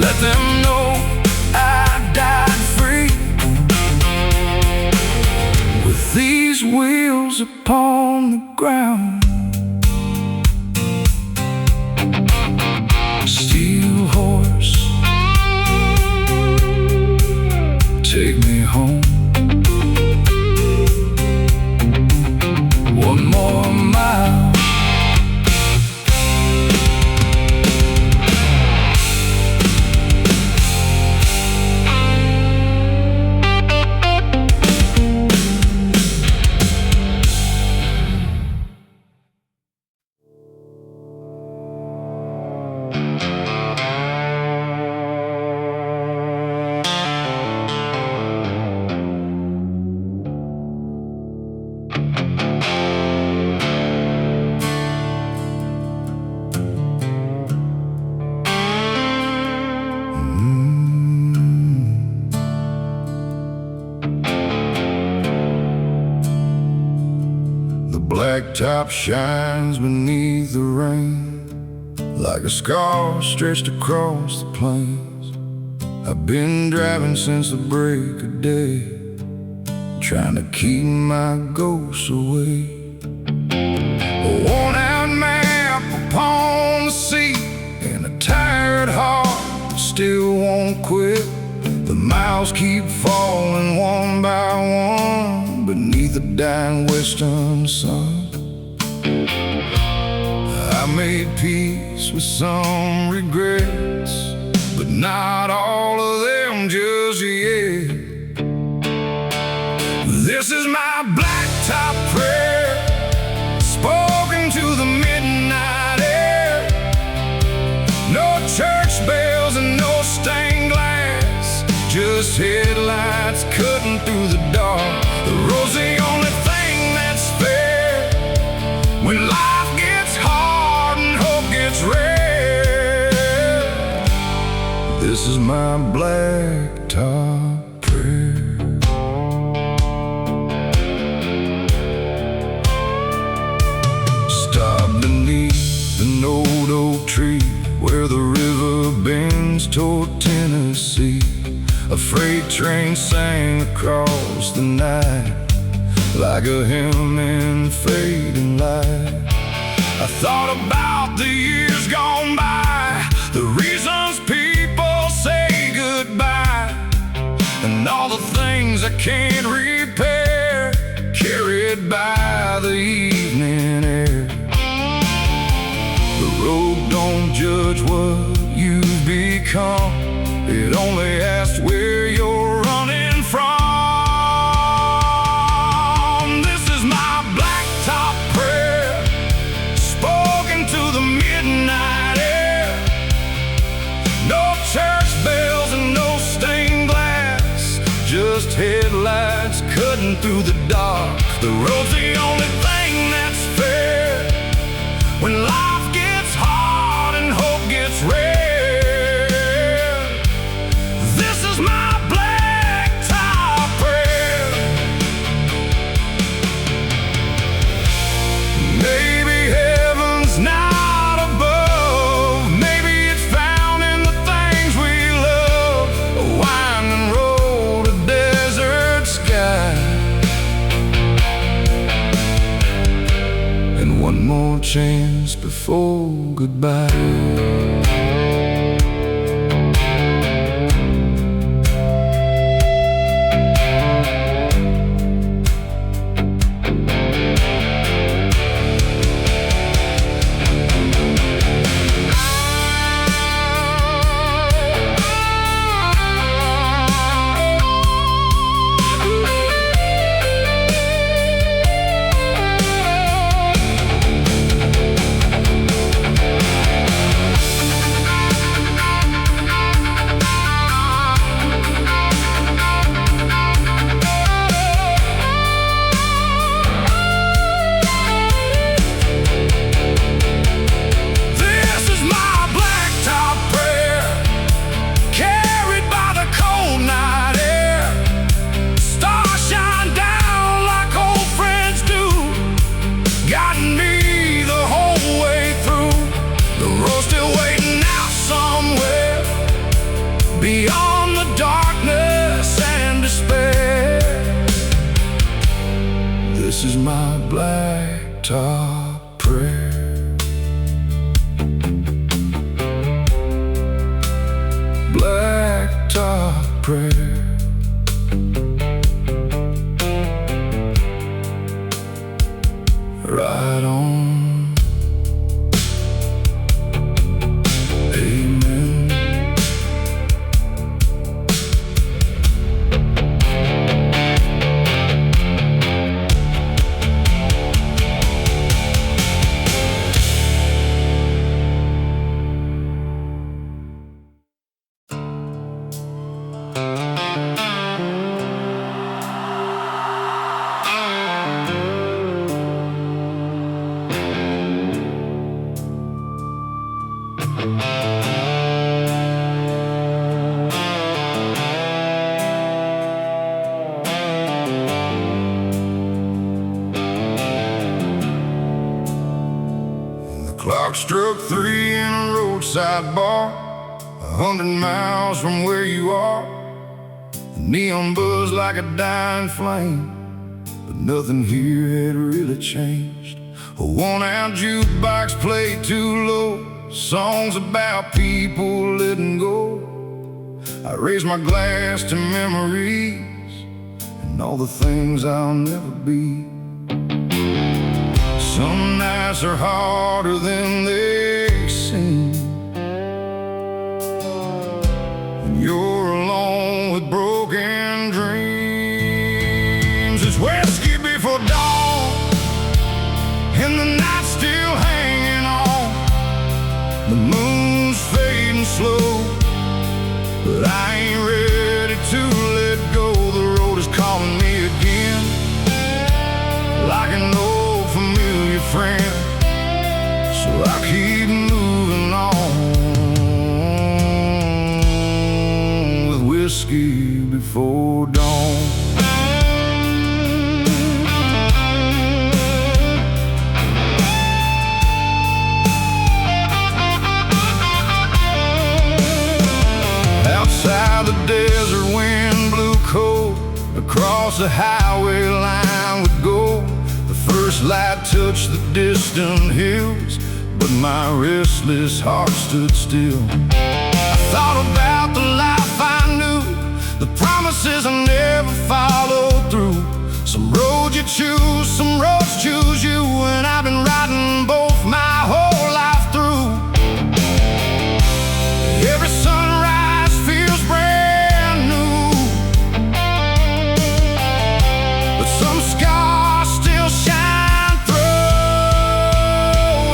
let them know I died free. With these wheels upon the ground, steel horse, take me home. One more mile. blacktop shines beneath the rain, like a scar stretched across the plains. I've been driving since the break of day, trying to keep my ghosts away. A worn-out map upon the seat, and a tired heart still won't quit. The miles keep falling one by one beneath the dying western sun. I made peace with some regrets, but not all of them just yet. This is my blacktop prayer, spoken to the midnight air. No church bells and no stained glass, just headlights cutting through the dark. The road's the only thing that's fair when life gets hard and hope gets rare. This is my blacktop prayer. Stop beneath an old oak tree where the river bends toward Tennessee. A freight train sang across the night like a hymn in fading light. I thought about the years gone by, the reasons people say goodbye, and all the things I can't repair, carried by the evening air. The road don't judge what you've become, it only asks where you're running from. This is my blacktop prayer, spoken to the midnight air. No church bells and no stained glass, just headlights cutting through the dark. The road's the only thing that's fair when life gets hard and hope gets rare. One more chance before goodbye. Beyond the darkness and despair, this is my blacktop prayer. Blacktop prayer. Right on. Clock struck 3 in a roadside bar, 100 miles from where you are. The neon buzzed like a dying flame, but nothing here had really changed. A worn-out jukebox played too low, songs about people letting go. I raised my glass to memories and all the things I'll never be. Some nights are harder than they seem, and you're alone with broken dreams. It's whiskey before dawn, and the night's still hanging on. The moon's fading slow, but I ain't ready to let go. The road is calling me again, like an old familiar friend. So I keep moving on, with whiskey before dawn. Outside, the desert wind blew cold. Across the highway line would go. The first light touched the distant hills, but my restless heart stood still. I thought about the life I knew, the promises I never followed through. Some roads you choose, some roads choose you, and I've been riding both my whole life through. Every sunrise feels brand new, but some scars still shine through.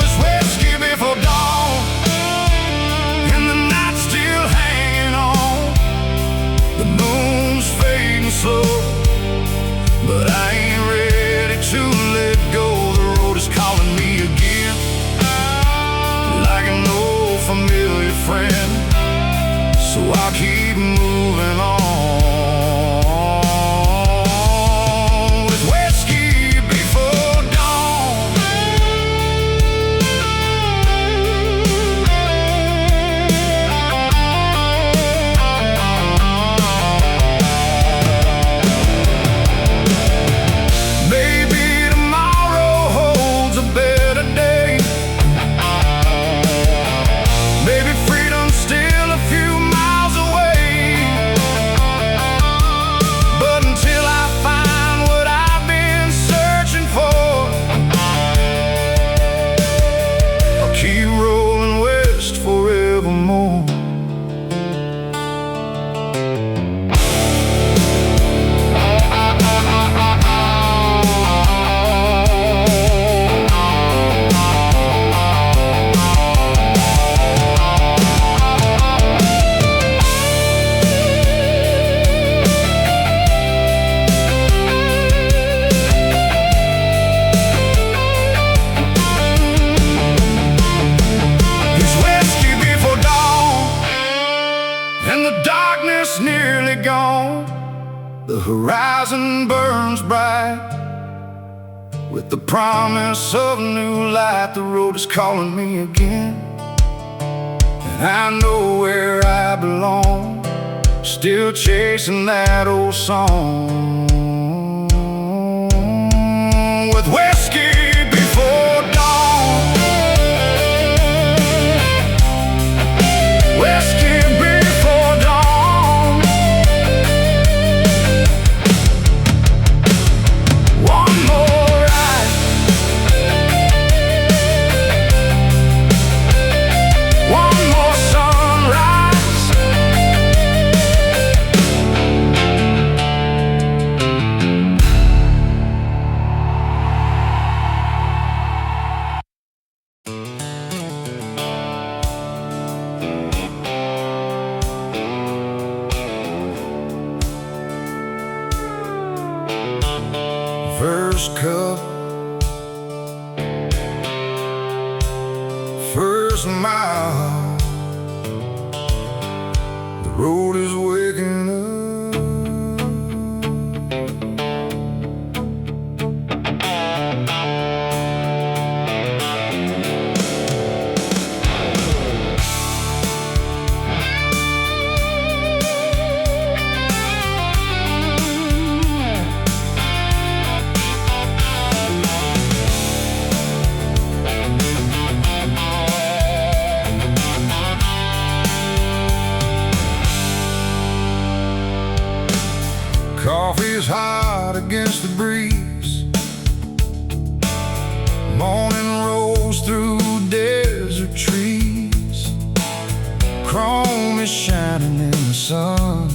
It's whiskey before dawn, and the night's still hanging on. The moon's fading slow, but I ain't ready to let go. The road is calling me again, like an old familiar friend. So I'll keep moving on, with whiskey before dawn. Maybe tomorrow holds a better day. Maybe freedom's still a few miles away. But until I find what I've been searching for, I'll keep rolling west forevermore. It's whiskey before dawn, and the darkness nearly gone. The horizon burns bright, with the promise of a new light. The road is calling me again, and I know where I belong, still chasing that old song, with whiskey before dawn. Whiskey before dawn. One more ride, one more sunrise. First cup, first mile, the road is waking up. is hot against the breeze. Morning rolls through desert trees. Chrome is shining in the sun.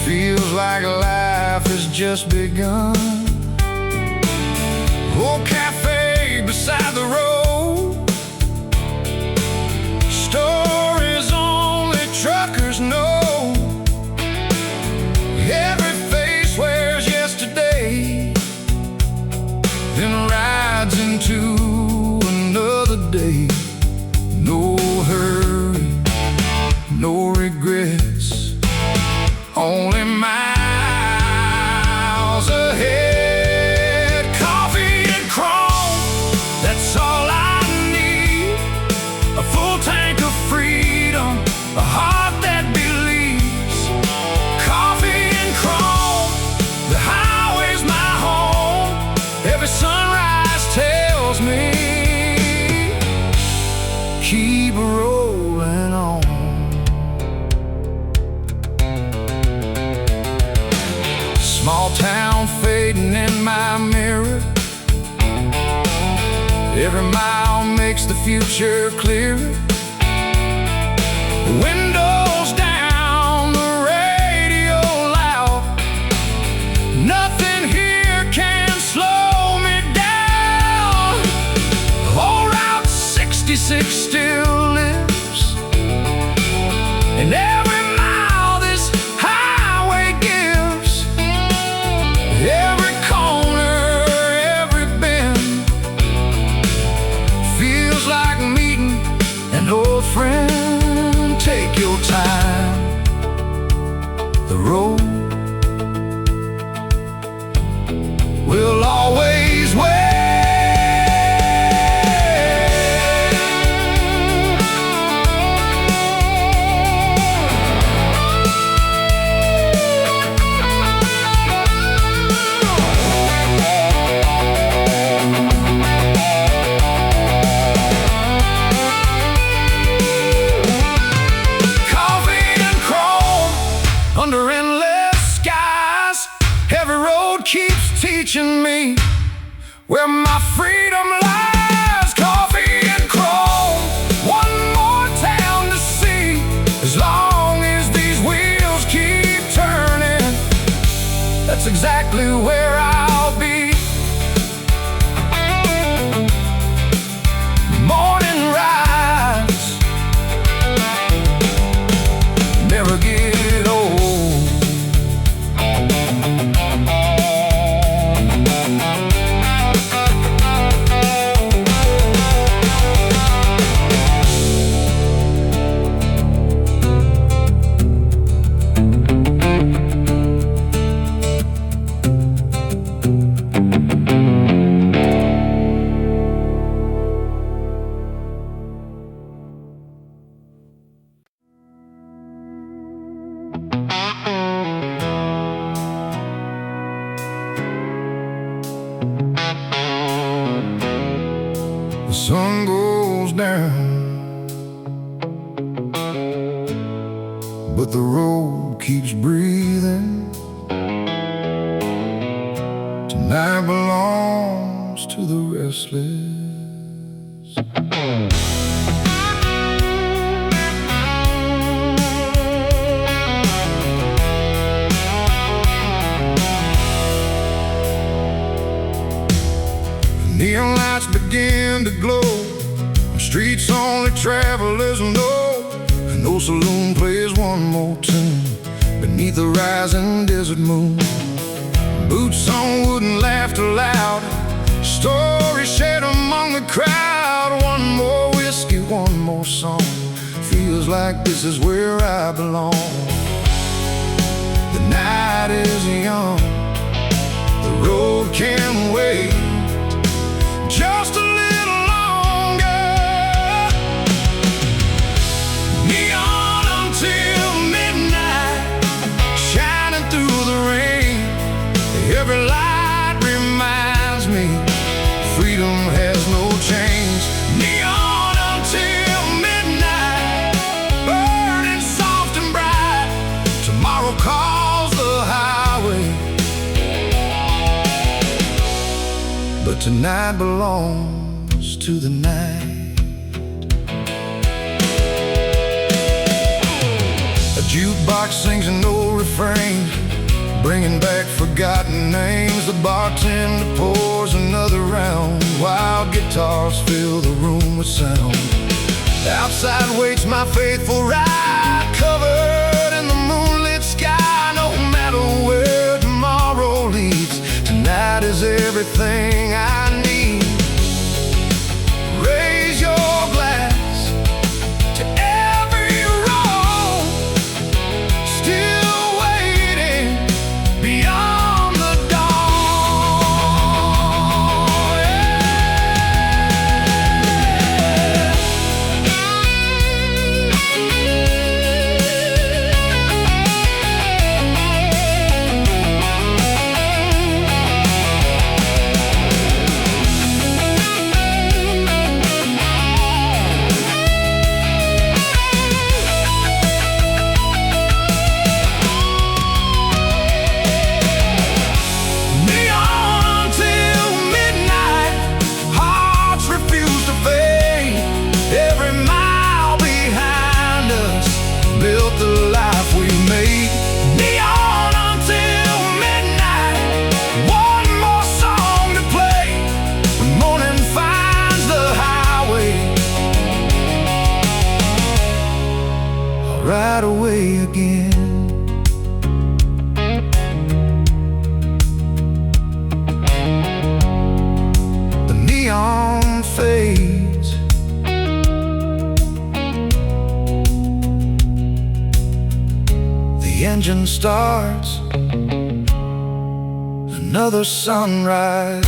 Feels like life has just begun. Old cafe beside the road. Stories only truckers know. Every face wears yesterday, then rides into another day. No hurry, no regrets, only miles ahead. Coffee and chrome, that's all I need. A full tank of freedom, a heart that believes. Coffee and chrome, the highway's my home. Every sunrise tells me, keep rolling on. Small town fading in my mirror. Every mile makes the future clearer. Windows down, the radio loud. Nothing here can slow me down. Old Route 66 still lives, and every mile this highway gives. Every corner, every bend feels like meeting an old friend. Take your time, the road will always wait. Under endless skies, every road keeps teaching me where my freedom lies. Coffee and chrome, one more town to see. As long as these wheels keep turning, that's exactly where I'll be. Morning rise, never get old. The sun goes down, but the road keeps breathing. Tonight belongs to the restless. Neon lights begin to glow. Streets only travelers know. And no saloon plays one more tune beneath the rising desert moon. Boots on wood and laughter loud. Stories shared among the crowd. One more whiskey, one more song. Feels like this is where I belong. The night is young, the road can wait just a little longer. Neon until midnight, shining through the rain. Every light reminds me freedom has no chains. Neon until midnight, burning soft and bright. Tomorrow calls the tonight belongs to the night. A jukebox sings an old refrain, bringing back forgotten names. The bartender pours another round, while guitars fill the room with sound. Outside waits my faithful ride, covered in the moonlit sky. No matter where tomorrow leads, tonight is everything I need. Raise your glass to every road still waiting beyond the dawn. Right away again. The neon fades, the engine starts, another sunrise.